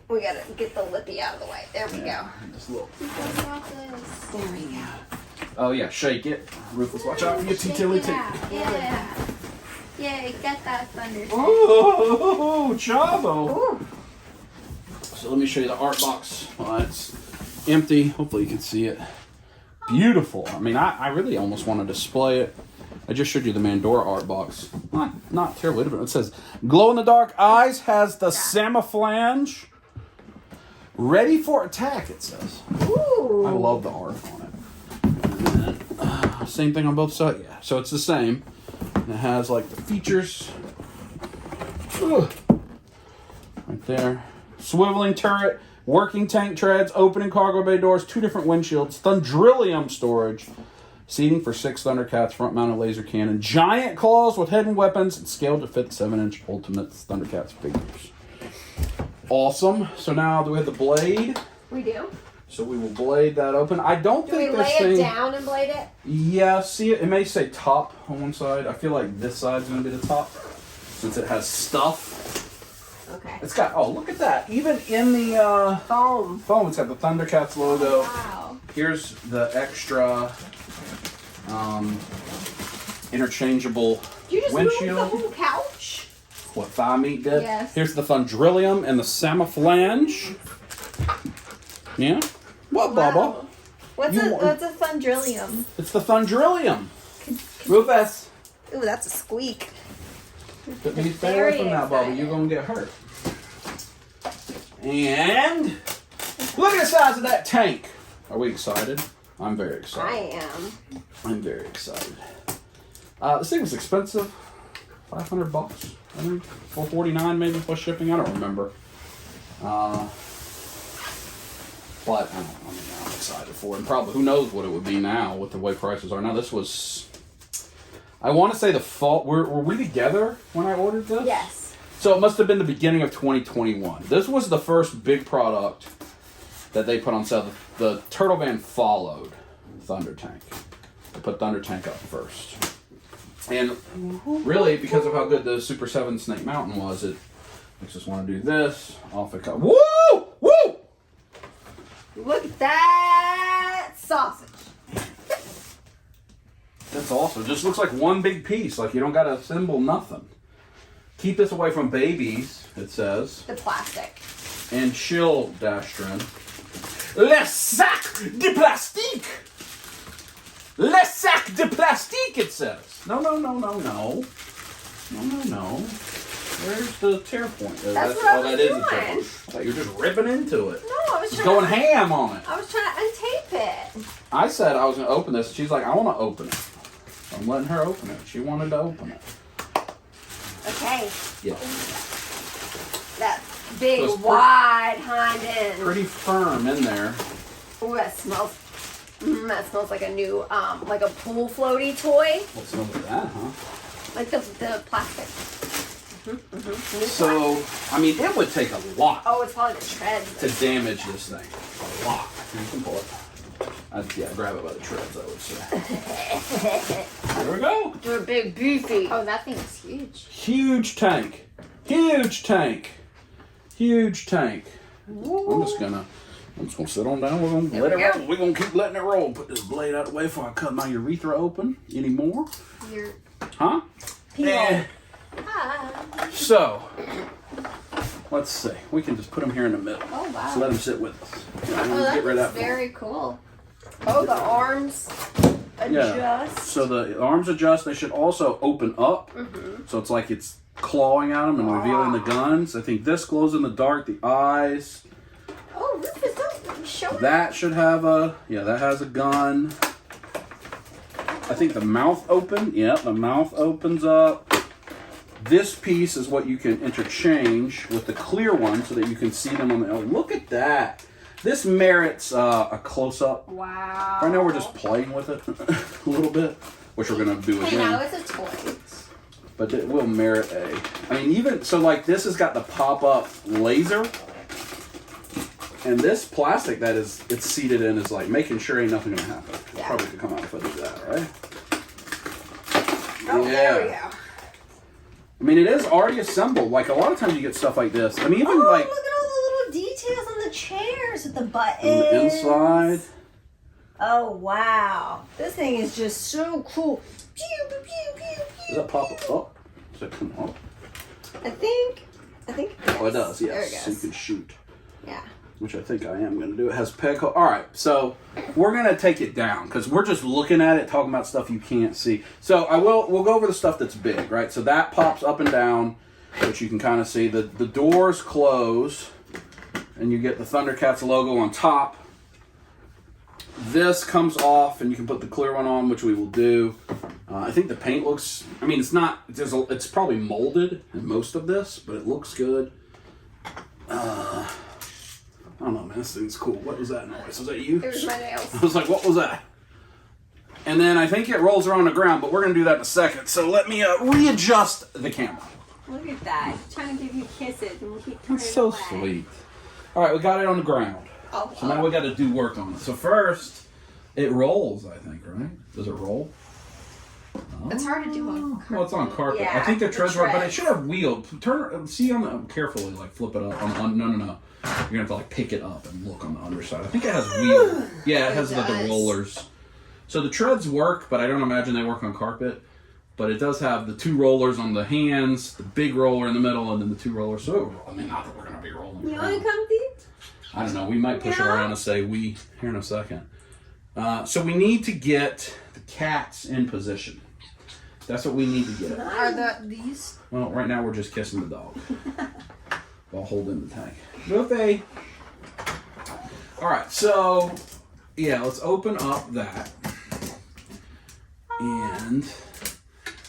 We gotta get the lippy out of the way. There we go.
Just a little.
There we go.
Oh yeah, shake it. Rufus, watch out for your
Shake
Tilly
it
too.
out. Yeah. Yay, get that thunder.
Oh, Chavo.
Ooh.
So let me show you the art box. Well, it's empty. Hopefully you can see it. Beautiful. I mean, I really almost want to display it. I just showed you the Mandora art box. Not terribly different. It says, glow-in-the-dark eyes has the Samaflange. Ready for attack, it says.
Ooh.
I love the art on it. And then, same thing on both sides. Yeah, so it's the same. And it has like the features. Ugh. Right there. Swiveling turret, working tank treads, opening cargo bay doors, 2 different windshields, Thundrillium storage, seating for 6 Thundercats, front-mounted laser cannon, giant claws with hidden weapons, and scaled to fit 7-inch Ultimate Thundercats figures. Awesome. So now do we have the blade?
We do.
So we will blade that open. I don't
Do we
think
lay
this
it
thing.
down and blade it?
Yeah, see it. It may say top on one side. I feel like this side's gonna be the top since it has stuff.
Okay.
It's got. Oh, look at that! Even in the
Foam.
foam, it's got the Thundercats logo.
Wow.
Here's the extra interchangeable
Did you just move the
windshield.
whole couch?
What thigh meat did?
Yes.
Here's the Thundrillium and the Samaflange. Yeah. What, Bubba?
What's
You
a
want-
what's a Thundrillium?
It's the Thundrillium. Rufus.
Ooh, that's a squeak.
Stay away from that, Bubba. You're gonna get hurt. And look at the size of that tank. Are we excited? I'm very
I
excited.
am.
I'm very excited. This thing was expensive. $500, I think. $449 maybe plus shipping. I don't remember. But I'm excited for it. And probably who knows what it would be now with the way prices are now. This was, I want to say the fall. Were we together when I ordered this?
Yes.
So it must have been the beginning of 2021. This was the first big product that they put on sale. The Turtle Band followed Thundertank. They put Thundertank up first. And really, because of how good the Super7 Snake Mountain was, it makes us want to do this. Off it comes. Woo! Woo!
Look at that sausage.
That's awesome. Just looks like one big piece. Like you don't got to assemble nothing. Keep this away from babies, it says.
The plastic.
And chill, Dastrin. Le sac de plastique! Le sac de plastique, it says. No. Where's the tear point?
That's what I was
that is a tear
doing.
point. I thought you were just ripping into it.
No, I was
Just
trying
going ham on it.
I was trying to untape it.
I said I was going to open this. She's like, I want to open it. So I'm letting her open it. She wanted to open it.
Okay.
Yeah.
That big,
So it's
wide hind end.
pretty firm in there.
Ooh, that smells. That smells like a new, like a pool floaty toy.
What smells like that, huh?
Like the plastic.
So, I mean, it would take a lot
Oh, it's probably the treads.
to damage this thing. A lot. You can pull it. Yeah, grab it by the treads, I would say. There we go.
They're big, beefy.
Oh, that thing's huge.
Huge tank. Huge tank. Huge tank. I'm just gonna sit on down. We're gonna let it roll. We're gonna keep letting it roll. Put this blade out of the way before I cut my urethra open anymore. Huh?
Peel.
So, let's see. We can just put them here in the middle.
Oh, wow.
So let them sit with us.
Oh,
Get rid
that's
of
very cool.
Oh, the arms adjust.
Yeah. So the arms adjust. They should also open up. So it's like it's clawing at them and revealing the guns. I think this glows in the dark. The eyes.
Oh, Rufus, don't show it.
That should have a, that has a gun. I think the mouth open. Yeah, the mouth opens up. This piece is what you can interchange with the clear one so that you can see them on the, oh, look at that. This merits a close-up.
Wow.
Right now we're just playing with it a little bit, which we're going to do
Hey, now
again.
it's a toy.
But it will merit a, I mean, even, so like this has got the pop-up laser. And this plastic that it's seated in is like making sure ain't nothing going to happen. It probably could come out if I do that, right?
Oh, there we go.
I mean, it is already assembled. Like, a lot of times you get stuff like this. I mean, even
Oh,
like
look at all the little details on the chairs with the buttons.
on the inside.
Oh, wow. This thing is just so cool. Pew, pew, pew, pew,
Does that pop up? Oh, does that come up?
I think.
Oh, it does, yes.
There it
So you
goes.
can shoot.
Yeah.
Which I think I am going to do. It has peg hole. All right, so we're going to take it down because we're just looking at it, talking about stuff you can't see. So we'll go over the stuff that's big, right? So that pops up and down, which you can kind of see. The doors close, and you get the Thundercats logo on top. This comes off, and you can put the clear one on, which we will do. I think the paint looks, I mean, it's not, it's probably molded in most of this, but it looks good. I don't know, man. This thing's cool. What was that noise? Was that you?
It was my nails.
I was like, what was that? And then I think it rolls around the ground, but we're going to do that in a second. So let me readjust the camera.
Look at that. He's trying to give you kisses, and we keep turning
That's so
away.
sweet. All right, we got it on the ground.
Oh,
So now we got to do work on it. So first, it rolls, I think, right? Does it roll?
It's hard to do on carpet.
Well, it's on carpet.
Yeah,
I think the
the
treads work, but it
treads.
should have wheels. See on the, carefully, like flip it up. No. You're gonna have to like pick it up and look on the underside. I think it has wheels. Yeah, it has like the
does.
rollers. So the treads work, but I don't imagine they work on carpet. But it does have the two rollers on the hands, the big roller in the middle, and then the two rollers. So I mean, not that we're gonna be rolling.
You
around.
want to comfy?
I don't know. We might push it
Yeah.
around and say we here in a second. So we need to get the cats in position. That's what we need to get.
Are these?
Well, right now we're just kissing the dog while holding the tank. Rufus. All right, so yeah, let's open up that. And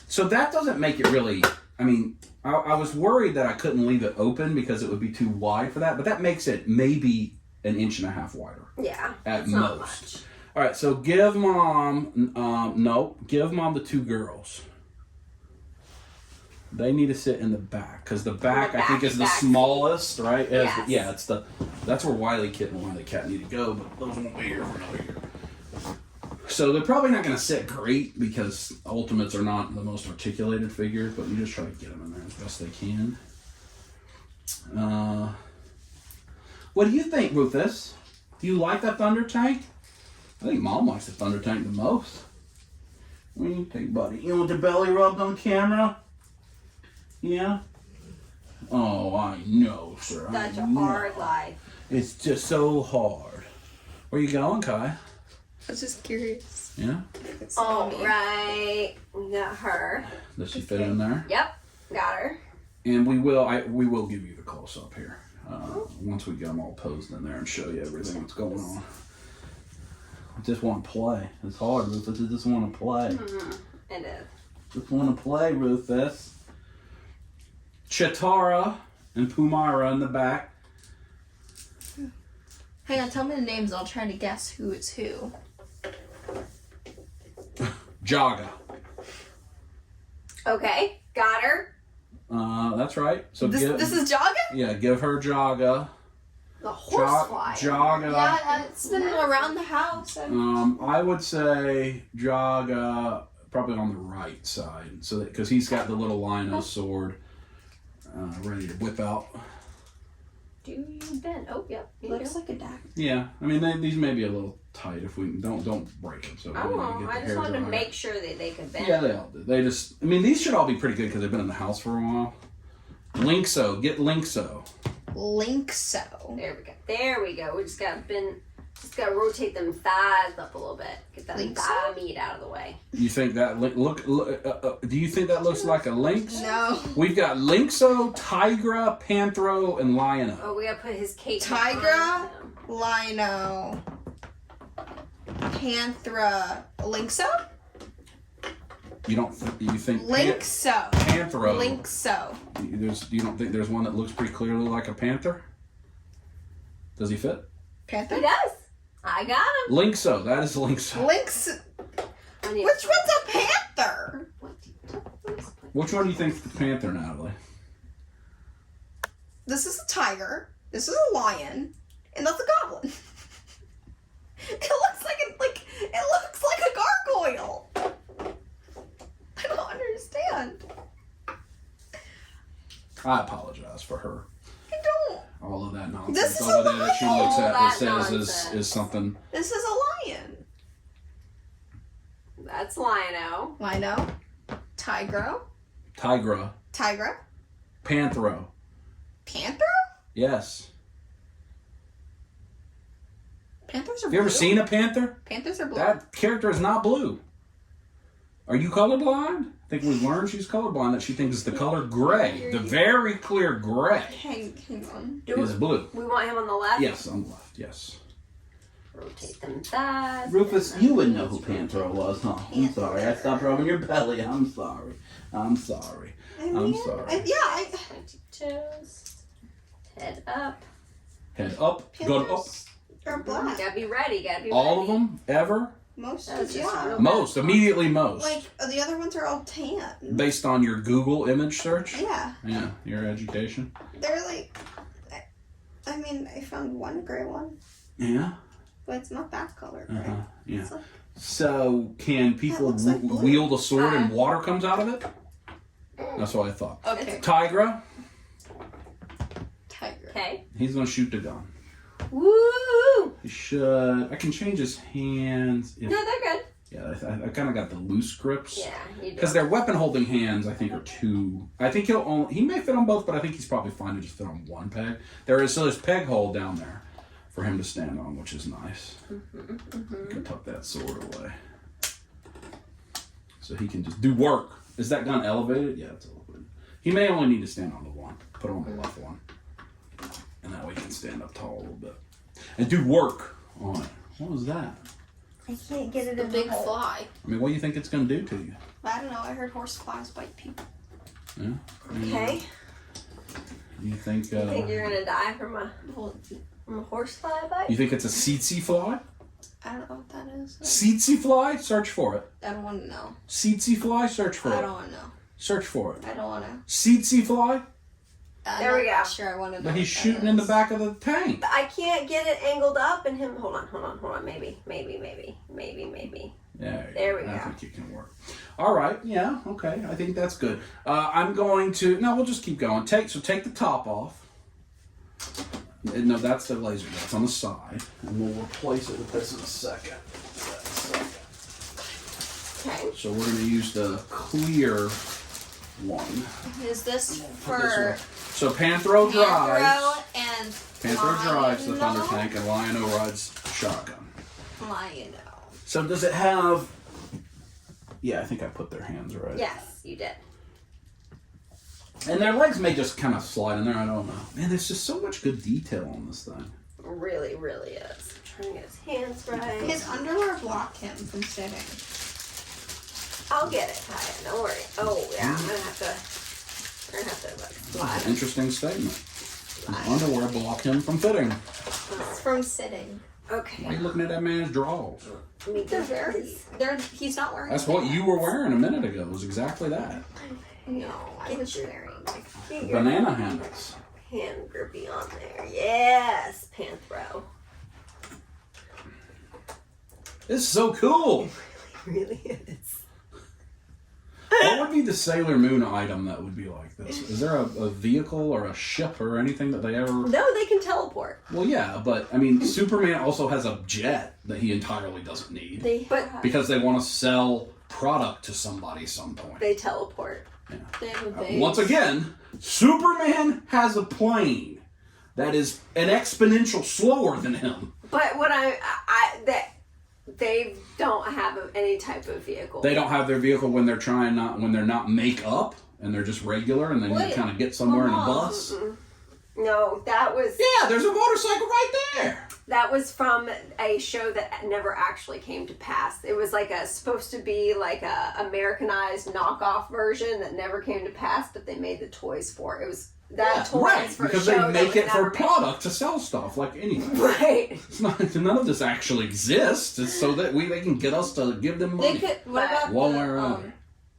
so that doesn't make it really, I mean, I was worried that I couldn't leave it open because it would be too wide for that, but that makes it maybe 1.5 inches wider.
Yeah.
At
it's not
most.
much.
All right, so give mom, give mom the two girls. They need to sit in the back because the back, I think, is the
back.
smallest, right?
Yes.
Yeah, that's where Wiley Kit and Wiley Cat need to go, but those won't be here for another year. So they're probably not going to sit great because Ultimates are not the most articulated figures, but you just try to get them in there as best they can. What do you think, Rufus? Do you like that Thunder Tank? I think Mom likes the Thunder Tank the most. What do you think, buddy? You want the belly rubbed on camera? Yeah? Oh, I know, sir.
Such a
I know.
hard life.
It's just so hard. Where you going, Kai?
I was just curious.
Yeah?
All right. We got her.
Does she fit in there?
Yep. Got her.
And we will give you the close up here once we get them all posed in there and show you everything that's going on. I just want to play. It's hard, Rufus. I just want to play.
It is.
Just want to play, Rufus. Chitara and Pumara in the back.
Hang on, tell me the names. I'll try to guess who it's who.
Jaga.
Okay, got her.
That's right. So
This is Jaga?
Yeah, give her Jaga.
The horsefly.
Jaga.
Yeah, it's been around the house.
I would say Jaga probably on the right side, so because he's got the little lino sword ready to whip out.
Do you bend? Oh, yep.
Looks like a dagger.
Yeah, I mean these may be a little tight if we don't break them. So
I just wanted to make sure that they could bend.
Yeah, they all do. They just, I mean, these should all be pretty good because they've been in the house for a while. Linkso, get Linkso.
Linkso.
There we go. We just gotta rotate them thighs up a little bit. Get that
Linkso?
thigh meat out of the way.
You think that do you think that looks like a lynx?
No.
We've got Linkso, Tigra, Panthro, and Lionel.
Oh, we gotta put his cape.
Tigra,
behind him.
Lino, Panthra, Linkso?
You think
Linkso.
Panthro?
Linkso.
You don't think there's one that looks pretty clearly like a panther? Does he fit?
Panther?
He does. I got him.
Linkso, that is Linkso.
Lynx. Which one's a panther?
Which one do you think's the panther, Natalie?
This is a tiger. This is a lion, and that's a goblin. It looks like a gargoyle. I don't understand.
I apologize for her.
I don't.
All of that nonsense
This is
over
a
there that she looks
lion.
at
All
and
that
says
nonsense.
is something.
This is a lion.
That's Lino.
Lino. Tigro.
Tigra.
Tigra.
Panthro.
Panther?
Yes.
Panthers are
Have
blue.
you ever seen a panther?
Panthers are blue.
That character is not blue. Are you colorblind? I think we've learned she's colorblind, that she thinks it's the color gray. The very clear gray
Hang on.
is blue.
We want him on the left?
Yes, on the left, yes.
Rotate them thighs.
Rufus, you wouldn't know who Panthro was, huh? I'm sorry. I stopped rubbing your belly. I'm sorry. I'm sorry. I'm sorry.
Pointy toes. Head up.
Head up. Go up.
Panthers are black.
Gotta be ready.
All of them? Ever?
Most
That's
of
just
yeah.
real-
Most. Immediately most.
Like the other ones are all tan.
Based on your Google image search?
Yeah,
Yeah, your education.
they're like. I mean, I found one gray one,
Yeah.
but it's not that color gray.
Uh-huh. Yeah.
It's like,
So, can people
looks like blue.
wield a sword and water comes out of it? That's what I thought.
okay,
Tigra,
tiger.
Okay.
he's going to shoot the gun.
Woo!
He should. I can change his hands.
No, they're good.
Yeah, I kind of got the loose grips.
Yeah, you do.
Because their weapon holding hands, I think, are too. I think he may fit on both, but I think he's probably fine to just fit on one peg. There's peg hole down there for him to stand on, which is nice. You can tuck that sword away. So he can just do work. Is that gun elevated? Yeah, it's elevated. He may only need to stand on the one. Put on the left one. And that way he can stand up tall a little bit. And do work on it. What was that?
I can't get it The in big the hole. fly.
I mean, what do you think it's going to do to you?
I don't know. I heard horse flies bite people.
Yeah?
Okay.
You think,
You think you're gonna die from a horsefly bite?
you think it's a tsetse fly?
I don't know what that is.
Tsetse fly? Search for it.
I don't want to know.
Tsetse fly? Search for
I
it.
don't want to know.
Search for it.
I don't want to.
Tsetse fly?
There we go.
Sure, I want to know.
But he's
what that
shooting in the
is.
back of the tank.
But I can't get it angled up and him. Hold on. Maybe. There we
I
go.
think it can work. All right. Yeah. Okay. I think that's good. I'm going to. No, we'll just keep going. Take the top off. No, that's the laser. That's on the side, and we'll replace it with this in a second.
Okay.
So we're going to use the clear one.
Is this
Put this
for
one. So Panthro drives.
Panthro and
Panthro drives the
Lionel?
Thunder Tank, and Lionel rides shotgun.
Lionel.
So does it have? Yeah, I think I put their hands right.
Yes, you did.
And their legs may just kind of slide in there. I don't know. Man, there's just so much good detail on this thing.
Really, really is. I'm trying to get his hands right.
His underwear block him from sitting.
I'll get it, Kaya. Don't worry. Oh yeah, I'm gonna have to. We're gonna have to like slide.
interesting statement. His underwear block him from fitting.
It's from sitting.
Why are
Okay.
you looking at that man's drawers?
He's not wearing.
That's what you were wearing a minute ago. Was exactly that.
No, I was wearing.
Banana handles.
Hand grippy on there. Yes, Panthro.
This is so cool.
It really is.
What would be the Sailor Moon item that would be like this? Is there a vehicle or a ship or anything that they ever...
No, they can teleport.
Well, yeah, but, I mean, Superman also has a jet that he entirely doesn't need. Because they want to sell product to somebody some point.
They teleport.
Yeah.
They have a base.
Once again, Superman has a plane that is an exponential slower than him.
But what they don't have any type of vehicle.
They don't have their vehicle when they're when they're not make up and they're just regular and they need to kind of get somewhere in a bus.
No, that was...
Yeah, there's a motorcycle right there.
That was from a show that never actually came to pass. It was like supposed to be like a Americanized knockoff version that never came to pass, but they made the toys for it. It was toy
right,
for
because
a show
they make
that
it for
never made.
product to sell stuff like anything.
Right.
It's not, none of this actually exists. It's so that they can get us to give them money.
What about
One way or another.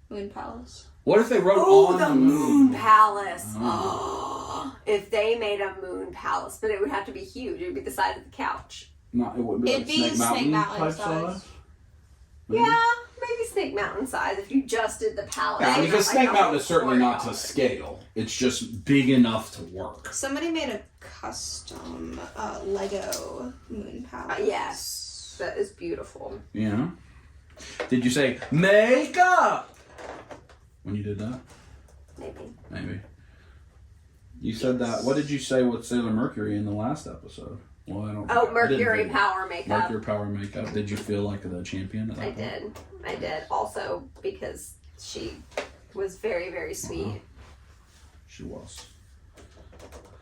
Moon Palace?
What if they wrote on
the Moon Palace.
Oh.
If they made a Moon Palace, but it would have to be huge. It would be the size of the couch.
No, it wouldn't be
It'd
like
be
Snake
Snake
Mountain
Mountain
type
size.
size. Maybe.
Yeah, maybe Snake Mountain size if you just did the palace.
Yeah, because
Like
Snake
a
Mountain is certainly not to
$40.
scale. It's just big enough to work.
Somebody made a custom Lego Moon Palace.
Yes, that is beautiful.
Yeah. Did you say makeup when you did that? Maybe. You said that. What did you say with Sailor Mercury in the last episode? Well, I don't.
Oh,
I didn't
Mercury
hear.
Power makeup.
Mercury Power makeup. Did you feel like the champion at that point?
I did. Also because she was very, very sweet.
She was.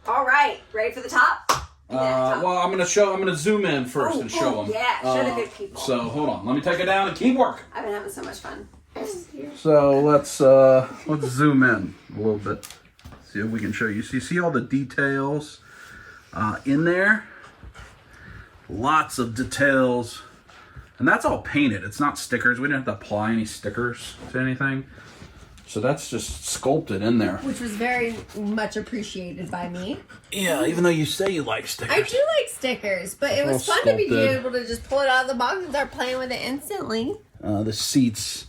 All right, ready for the top?
Well, I'm gonna zoom in first and show them.
Yeah, show the good people.
So hold on, let me take it down and keep working.
I've been having so much fun.
So let's zoom in a little bit. See if we can show you. So you see all the details in there. Lots of details, and that's all painted. It's not stickers. We didn't have to apply any stickers to anything. So that's just sculpted in there.
Which was very much appreciated by me.
Yeah, even though you say you like stickers.
I do like stickers, but it was
all
fun to be
sculpted.
able to just pull it out of the box and start playing with it instantly.
The seats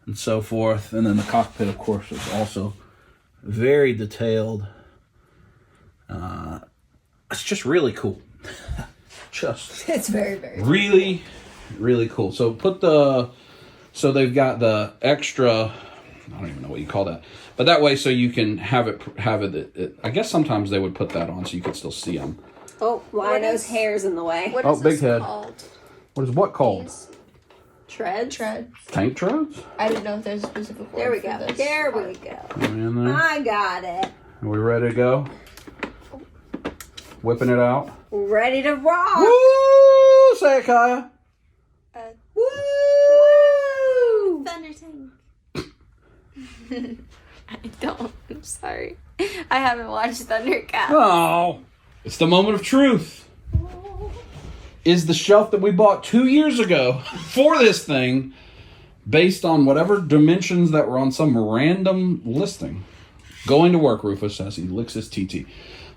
and so forth. And then the cockpit, of course, is also very detailed. It's just really cool. Just
It's very, very
really, really cool. So so they've got the extra, I don't even know what you call that, but that way so you can have it I guess sometimes they would put that on so you could still see them.
Oh, Lino's hair's in the way.
What
Oh,
is
big
this
head.
called?
What is what called?
Treads.
Tank treads?
I didn't know if there's a specific word
There we
for
go.
this.
There we go.
Are we in there?
I got it.
Are we ready to go? Whipping it out.
Ready to rock.
Woo! Say it, Kaya.
Woo!
Thundertank. I don't. I'm sorry. I haven't watched Thundercats.
Oh, it's the moment of truth. Is the shelf that we bought 2 years ago for this thing based on whatever dimensions that were on some random listing? Going to work, Rufus, as he licks his TT.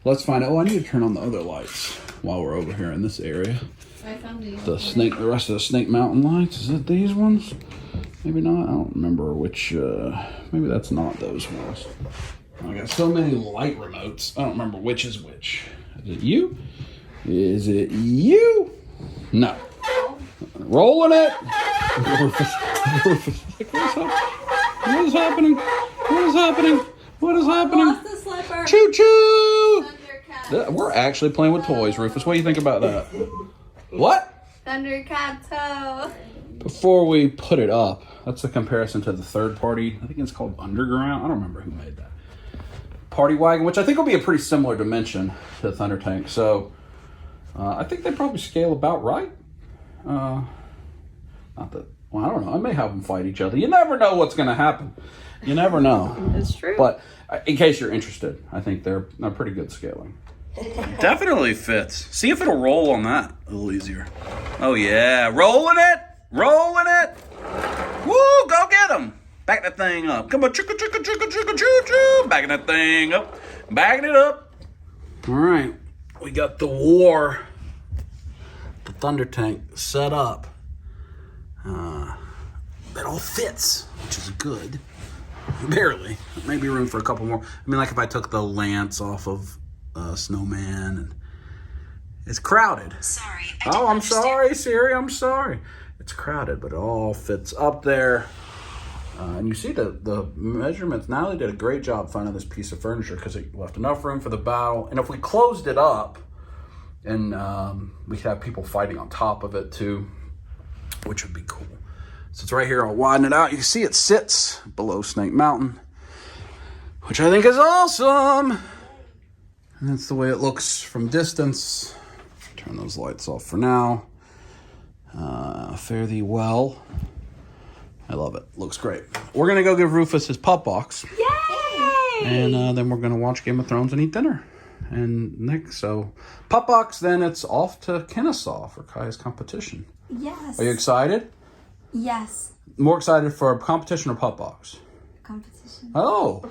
Let's find out. Oh, I need to turn on the other lights while we're over here in this area.
I found these.
The rest of the Snake Mountain lights. Is it these ones? Maybe not. I don't remember which. Maybe that's not those ones. I got so many light remotes. I don't remember which is which. Is it you? Is it you? No. Rolling it. Rufus. What is happening? What is happening? What is happening?
Lost the slipper.
Choo choo!
Thundercats.
We're actually playing with toys, Rufus. What do you think about that? What?
Thundercats. Oh.
Before we put it up, that's a comparison to the third party. I think it's called Underground. I don't remember who made that. Party Wagon, which I think will be a pretty similar dimension to the Thundertank. So I think they probably scale about right. Not that Well, I don't know. I may have them fight each other. You never know what's going to happen. You never know.
That's true.
But in case you're interested, I think they're pretty good scaling. Definitely fits. See if it'll roll on that a little easier. Oh, yeah. Rolling it. Rolling it. Woo, go get him. Back that thing up. Come on, chicka, chicka, chicka, chicka, choo, choo. Backing that thing up. Backing it up. All right. We got the Thundertank set up. That all fits, which is good. Barely. Maybe room for a couple more. I mean, like if I took the lance off of Snowman, and it's crowded.
Sorry.
I'm sorry, Siri. I'm sorry. It's crowded, but it all fits up there. And you see the measurements. Natalie did a great job finding this piece of furniture because it left enough room for the battle. And if we closed it up, and we could have people fighting on top of it too, which would be cool. So it's right here. I'll widen it out. You can see it sits below Snake Mountain, which I think is awesome. And that's the way it looks from distance. Turn those lights off for now. Fare thee well. I love it. Looks great. We're going to go give Rufus his pup box.
Yay!
And then we're going to watch Game of Thrones and eat dinner. And next, so pup box, then it's off to Kennesaw for Kaya's competition.
Yes.
Are you excited?
Yes.
More excited for a competition or pup box?
Competition.
Oh,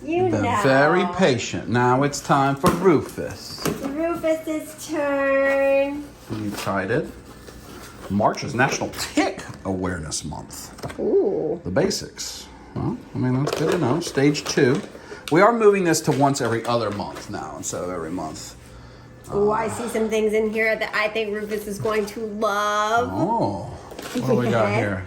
You
been
know.
very patient. Now it's time for Rufus.
Rufus's turn.
Are you excited? March is National Tick Awareness Month.
Ooh.
The basics. Well, I mean, that's good to know. Stage 2. We are moving this to once every other month now instead of every month.
Ooh, I see some things in here that I think Rufus is going to love.
Oh, what do we got here?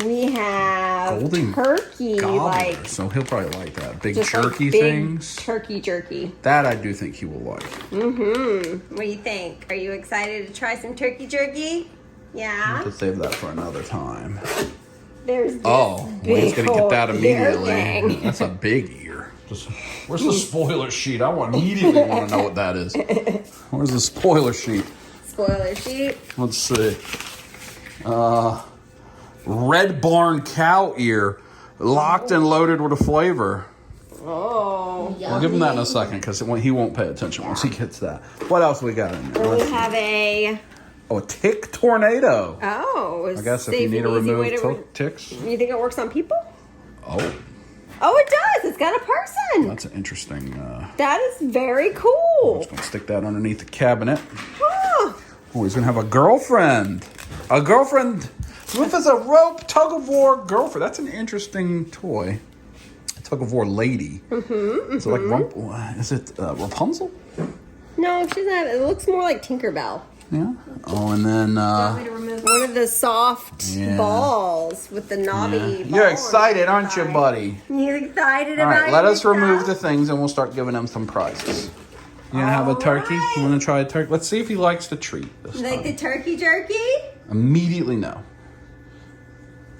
We have
Golden
turkey,
Gobbler.
like
So he'll probably like that. Big
just
jerky
like big
things.
Turkey jerky.
That I do think he will like.
Mm-hmm. What do you think? Are you excited to try some turkey jerky? Yeah.
Let's save that for another time.
There's this
Oh, well, he's
big
gonna get that
old ear
immediately.
thing.
That's a big ear. Where's the spoiler sheet? I immediately want to know what that is. Where's the spoiler sheet?
Spoiler sheet.
Let's see. Red Barn cow ear, locked and loaded with a flavor.
Oh.
We'll give him that in a second because he won't pay attention once he gets that. What else we got in there?
Then
Let's
we
see.
have a.
Oh, a tick tornado.
Oh.
I guess if you need to remove ticks.
You think it works on people?
Oh,
Oh, it does. It's got a person.
that's an interesting.
That is very cool.
Just gonna stick that underneath the cabinet.
Huh.
Oh, he's gonna have a girlfriend. A girlfriend. Rufus, a rope tug of war girlfriend. That's an interesting toy. A tug of war lady. Mm-hmm. Is it like is it Rapunzel?
No, she's not. It looks more like Tinkerbell.
Yeah. Oh, and then
One of the soft
Yeah.
balls with the knobby. ball
you're
on
excited,
the
aren't you,
side.
buddy?
You excited
All
about
right, let us
yourself?
remove the things, and we'll start giving him some prizes. You gonna have a turkey?
right.
You wanna try a turkey? Let's see if he likes the treat this
Like
time.
the turkey jerky?
Immediately no.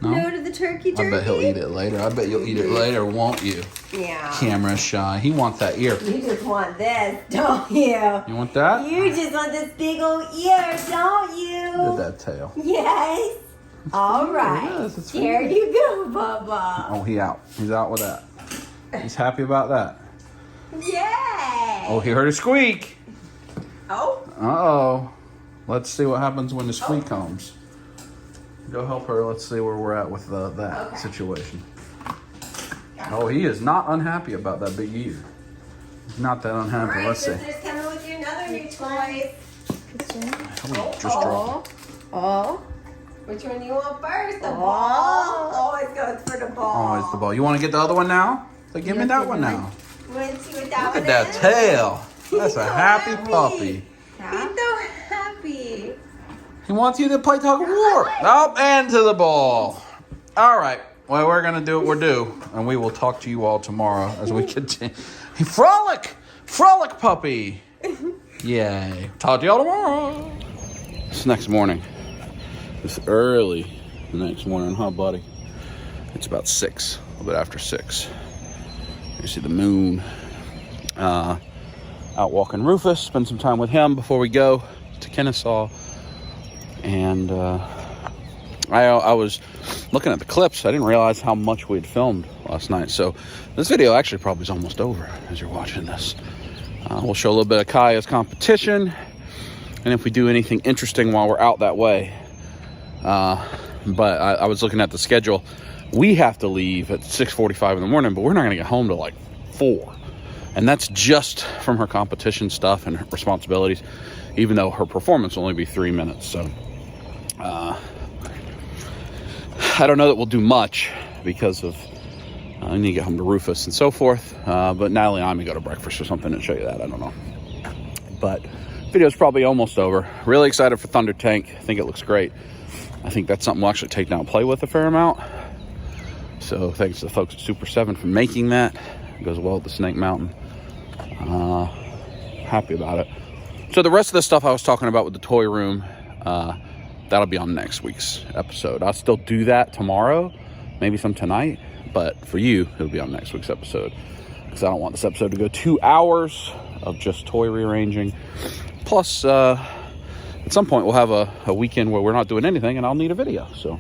No?
No to the turkey jerky?
I bet he'll eat it later. I bet you'll eat it later, won't you?
Yeah.
Camera shy. He wants that ear.
You just want this, don't you?
You want that?
You just want this big old ear, don't you?
Look at that tail.
Yes. All right.
Yes, it's for
Here
you.
you go, Bubba.
Oh, he out. He's out with that. He's happy about that.
Yay.
Oh, he heard a squeak.
Oh.
Uh-oh. Let's see what happens when the squeak comes. Go help her. Let's see where we're at with that situation. Oh, he is not unhappy about that big ear. He's not that unhappy.
All right,
Let's see.
sisters, coming with you another new toy.
Just drop it.
Oh. Which one do you want first? The ball? Always goes for the ball.
Oh, it's the ball. You want to get the other one now? So give me that one now.
Want to see what that
Look
one
at that
is?
tail. That's a
so
happy
happy.
puppy.
He's so happy.
He wants you to play tug of war. Up and to the ball. All right. Well, we're going to do what we're due. And we will talk to you all tomorrow as we continue. Frolic! Frolic puppy! Yay. Talk to y'all tomorrow. It's next morning. It's early the next morning, huh, buddy? It's about 6. A little bit after 6. You see the moon. Out walking Rufus. Spend some time with him before we go to Kennesaw. And I was looking at the clips. I didn't realize how much we had filmed last night. So this video actually probably is almost over as you're watching this. We'll show a little bit of Kaya's competition, and if we do anything interesting while we're out that way. But I was looking at the schedule. We have to leave at 6:45 in the morning, but we're not going to get home till like 4. And that's just from her competition stuff and her responsibilities, even though her performance will only be 3 minutes. So I don't know that we'll do much because of I need to get home to Rufus and so forth. But Natalie and I may go to breakfast or something and show you that. I don't know. But video's probably almost over. Really excited for Thundertank. I think it looks great. I think that's something we'll actually take down and play with a fair amount. So thanks to the folks at Super7 for making that. It goes well with the Snake Mountain. Happy about it. So the rest of the stuff I was talking about with the toy room, that'll be on next week's episode. I'll still do that tomorrow, maybe some tonight, but for you, it'll be on next week's episode. Because I don't want this episode to go 2 hours of just toy rearranging. Plus, at some point, we'll have a weekend where we're not doing anything, and I'll need a video. So,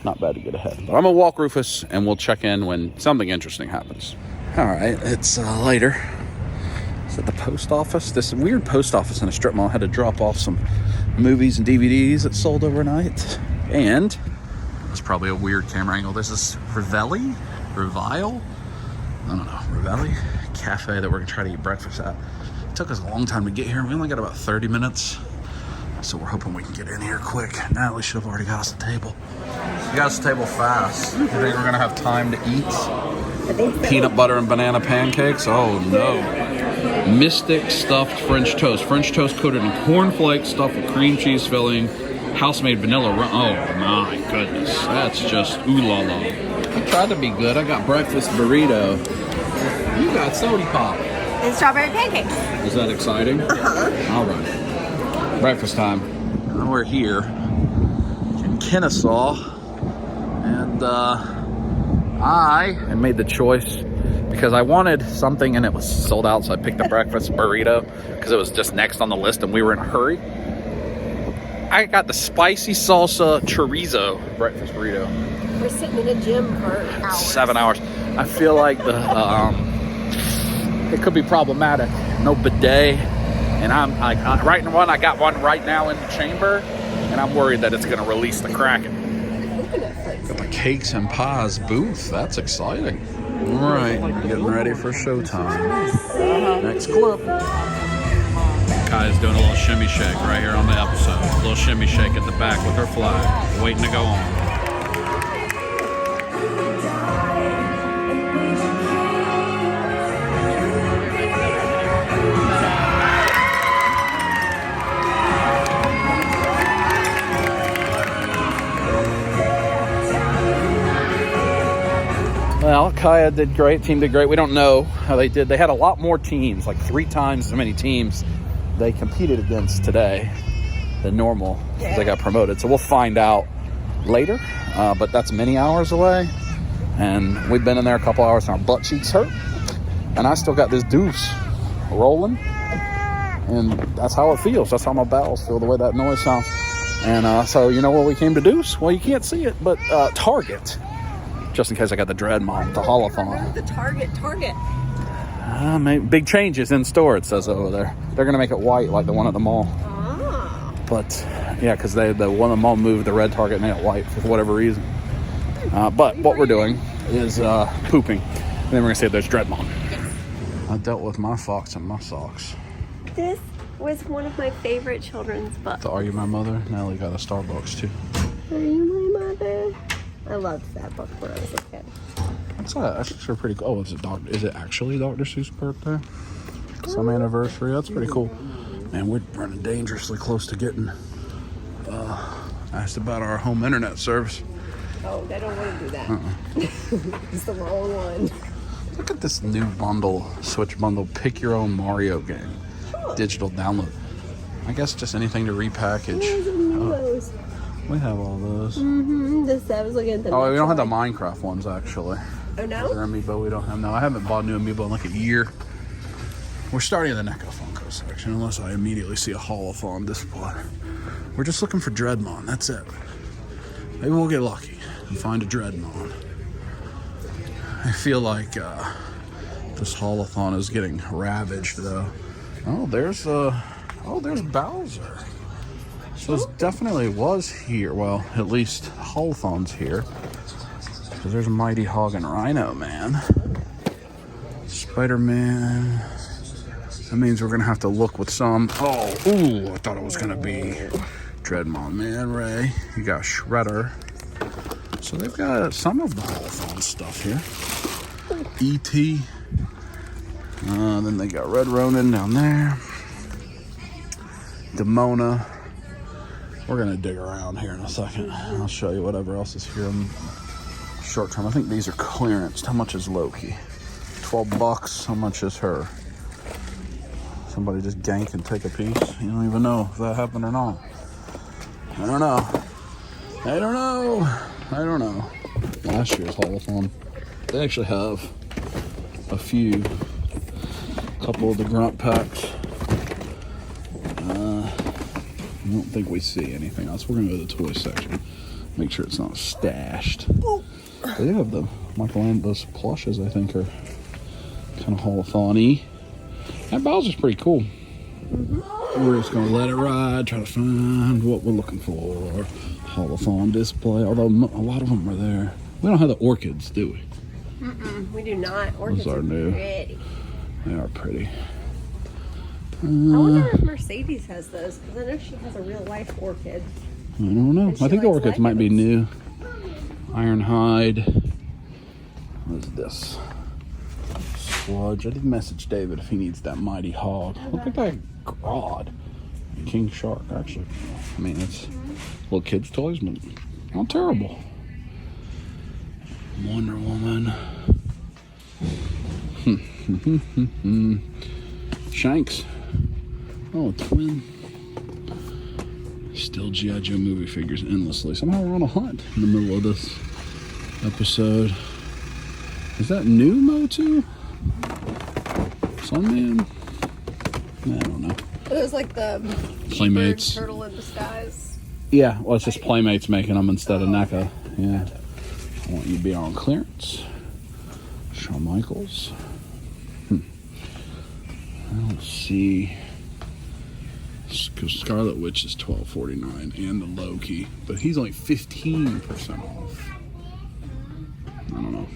not bad to get ahead. But I'm going to walk Rufus, and we'll check in when something interesting happens. All right, it's later. It's at the post office. This weird post office in a strip mall had to drop off some movies and DVDs that sold overnight. And it's probably a weird camera angle. This is Rivile? I don't know. Rivile Cafe that we're going to try to eat breakfast at. It took us a long time to get here. We only got about 30 minutes. So we're hoping we can get in here quick. Natalie should have already got us a table. She got us a table fast. You think we're gonna have time to eat? Peanut butter and banana pancakes? Oh no. Mystic stuffed French toast. French toast coated in cornflakes stuffed with cream cheese filling. House-made vanilla rum. Oh my goodness. That's just ooh la la. I tried to be good. I got breakfast burrito. You got soda pop.
And strawberry pancakes.
Is that exciting? All right. Breakfast time. We're here in Kennesaw, and I made the choice because I wanted something and it was sold out, so I picked the breakfast burrito because it was just next on the list and we were in a hurry. I got the spicy salsa chorizo breakfast burrito.
We're sitting in a gym for hours.
7 hours. I feel like it could be problematic. No bidet. And I got one right now in the chamber, and I'm worried that it's going to release the Kraken. Got the Cakes and Pies booth. That's exciting. All right, getting ready for showtime. Next clip. Kaya's doing a little shimmy shake right here on the episode. A little shimmy shake at the back with her flag, waiting to go on. Well, Kaya did great. Team did great. We don't know how they did. They had a lot more teams, like 3 times as many teams they competed against today than normal because they got promoted. So we'll find out later. But that's many hours away. And we've been in there a couple hours and our butt cheeks hurt. And I still got this deuce rolling. And that's how it feels. That's how my bowels feel, the way that noise sounds. And so you know what we came to deuce? Well, you can't see it, but Target. Just in case I got the dread mom, the holophone.
The Target.
Big changes in store, it says over there. They're going to make it white like the one at the mall.
Oh.
But, yeah, because the one at the mall moved the red Target and made it white for whatever reason. But what we're doing is pooping. And then we're going to see if there's dread mom. I dealt with my fox and my socks.
This was one of my favorite children's books.
Are You My Mother? Nellie got a Starbucks, too.
Are You My Mother? I loved that book when I was a kid.
That's actually pretty cool. Oh, is it actually Dr. Seuss' birthday? Some anniversary? That's pretty cool. Man, we're running dangerously close to getting asked about our home internet service.
Oh, they don't want to do that. It's the wrong one.
Look at this new bundle, Switch bundle, pick your own Mario game. Digital download. I guess just anything to repackage.
Those.
We have all those.
I was looking at them.
Oh, we don't have the Minecraft ones, actually.
Oh, no?
Their amiibo we don't have. No, I haven't bought a new amiibo in like a year. We're starting in the Neko Funko section, unless I immediately see a holophon display. We're just looking for Dreadmon, that's it. Maybe we'll get lucky and find a Dreadmon. I feel like this haulathon is getting ravaged, though. Oh, there's Bowser. So this definitely was here. Well, at least haulathon's here. Because there's Mighty Hog and Rhino Man. Spider-Man. That means we're gonna have to look with some. Oh, ooh, I thought it was gonna be Dreadmon Man Ray. You got Shredder. So they've got some of the haulathon stuff here. E.T. Then they got Red Ronin down there. Demona. We're gonna dig around here in a second. I'll show you whatever else is here in short term. I think these are clearance. How much is Loki? $12. How much is her? Somebody just gank and take a piece. You don't even know if that happened or not. I don't know. I don't know. I don't know. Last year's haulathon, they actually have a couple of the grunt packs. I don't think we see anything else. We're gonna go to the toy section. Make sure it's not stashed. They have the Michelangelo's plushes, I think, are kind of haulathon-y. That Bowser's pretty cool. We're just gonna let it ride, try to find what we're looking for. Haulathon display, although a lot of them are there. We don't have the orchids, do we?
We do not. Orchids
Those are new.
pretty.
They are pretty.
I wonder if Mercedes has those, because I know she has a real life orchid.
I don't know.
she
I think the
likes
orchids might be
Legos.
new. Ironhide. What is this? Sludge. I did message David if he needs that Mighty Hog. Look at that Grodd. King Shark, actually. I mean, it's little kids' toys, but not terrible. Wonder Woman. Shanks. Oh, a twin. Still G.I. Joe movie figures endlessly. Somehow we're on a hunt in the middle of this episode. Is that new Motu? Sunman? I don't know.
It was like the
Playmates.
turtle in disguise.
Yeah, well, it's just Playmates making them instead of NECA. Yeah. I want you to be on clearance. Shawn Michaels. I don't see. Scarlet Witch is $12.49 and the Loki, but he's only 15% off. I don't know.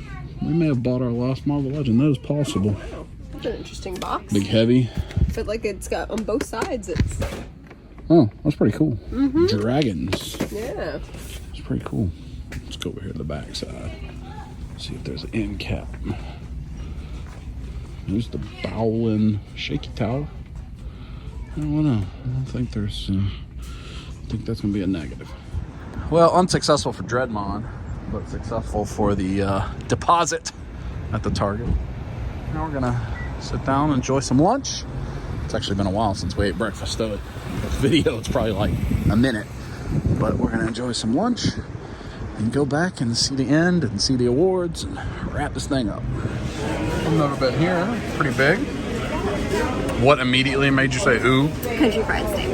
We may have bought our last Marvel Legend. That is possible.
Oh, that's an interesting box.
Big heavy.
But like it's got on both sides. It's
Oh, that's pretty cool. Dragons.
yeah.
It's pretty cool. Let's go over here to the back side. See if there's an end cap. There's the Bowlin Shaky Tower. I don't know. I don't think there's. I think that's gonna be a negative. Well, unsuccessful for Dreadmon, but successful for the deposit at the Target. Now we're gonna sit down and enjoy some lunch. It's actually been a while since we ate breakfast. Though this video, it's probably like a minute, but we're gonna enjoy some lunch and go back and see the end and see the awards and wrap this thing up. I've never been here. Pretty big. What immediately made you say ooh?
Country fried steak.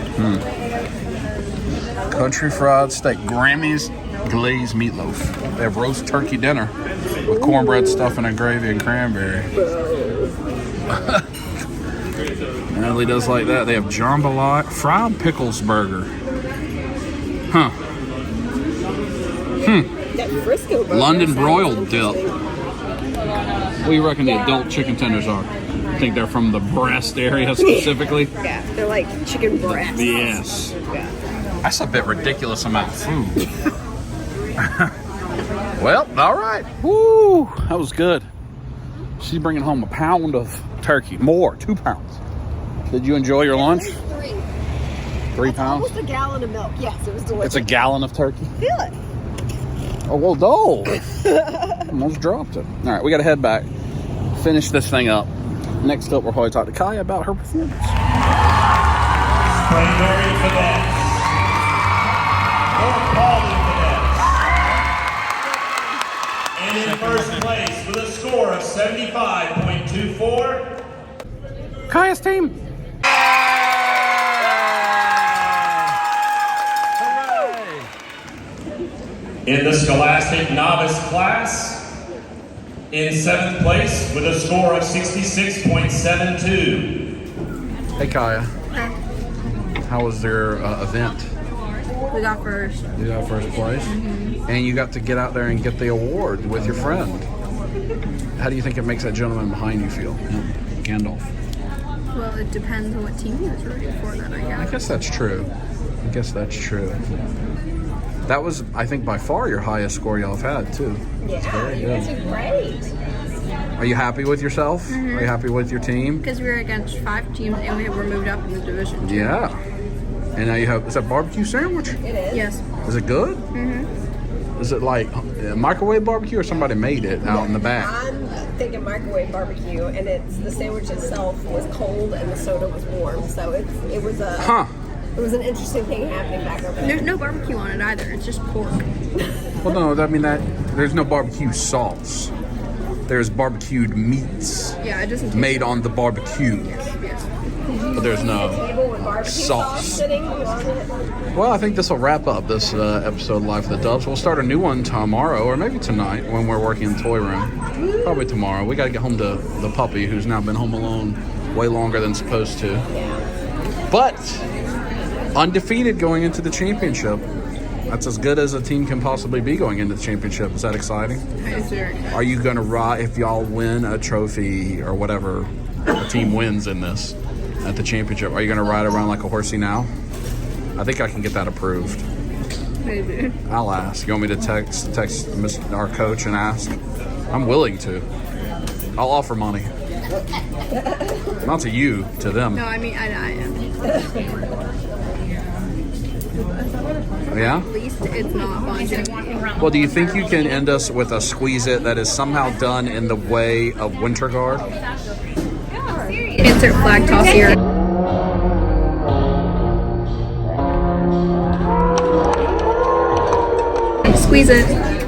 Country fried steak. Grammy's glazed meatloaf. They have roast turkey dinner with cornbread stuffing and gravy and cranberry. Natalie does like that. They have jambalaya, fried pickles burger. Huh.
That Frisco burger
London
sounds
broiled dip.
interesting.
What do you reckon the adult chicken tenders are? I think they're from the breast area specifically.
Yeah, they're like chicken breasts.
Yes.
Yeah.
That's a bit ridiculous amount of food. Well, all right. Woo, that was good. She's bringing home a pound of turkey. More, 2 pounds. Did you enjoy your lunch? 3 pounds?
Almost a gallon of milk. Yes, it was delicious.
It's a gallon of turkey.
Feel it.
Oh, well, no. Almost dropped it. All right, we got to head back. Finish this thing up. Next up, we'll probably talk to Kaya about her performance.
Primary cadets. Or Paulding cadets. And in first place with a score of 75.24.
Kaya's team.
In the Scholastic Novice class, in 7th place with a score of 66.72.
Hey Kaya, how was their event?
We got first.
You got first place, and you got to get out there and get the award with your friend. How do you think it makes that gentleman behind you feel, Gandalf?
Well, it depends on what team he was rooting for then, I guess.
I guess that's true. That was, I think, by far your highest score y'all have had, too.
Yeah, you guys are great.
Are you happy with yourself? Are you happy with your team?
Because we were against 5 teams and we were moved up in the division.
Yeah. And now you have, is that barbecue sandwich?
It is.
Yes.
Is it good? Is it like microwave barbecue or somebody made it out in the back?
I'm thinking microwave barbecue, and the sandwich itself was cold and the soda was warm, so it was a it was an interesting thing happening back over there.
There's no barbecue on it either. It's just pork.
Well, no, I mean that there's no barbecue sauce. There's barbecued meats
Yeah, it doesn't taste
made on the barbecue,
Yes.
but there's no
Table with barbecue sauce
sauce.
sitting on it.
Well, I think this will wrap up this episode of Life of the Dubs. We'll start a new one tomorrow, or maybe tonight when we're working in the toy room. Probably tomorrow. We got to get home to the puppy, who's now been home alone way longer than supposed to. But undefeated going into the championship. That's as good as a team can possibly be going into the championship. Is that exciting?
It's very good.
Are you going to ride, if y'all win a trophy or whatever the team wins in this at the championship, are you going to ride around like a horsey now? I think I can get that approved.
Maybe.
I'll ask. You want me to text our coach and ask? I'm willing to. I'll offer money. Not to you, to them.
No, I mean, I am.
Yeah?
At least it's not bungee.
Well, do you think you can end us with a squeeze it that is somehow done in the way of Winter Guard?
Insert flag toss here. Squeeze it.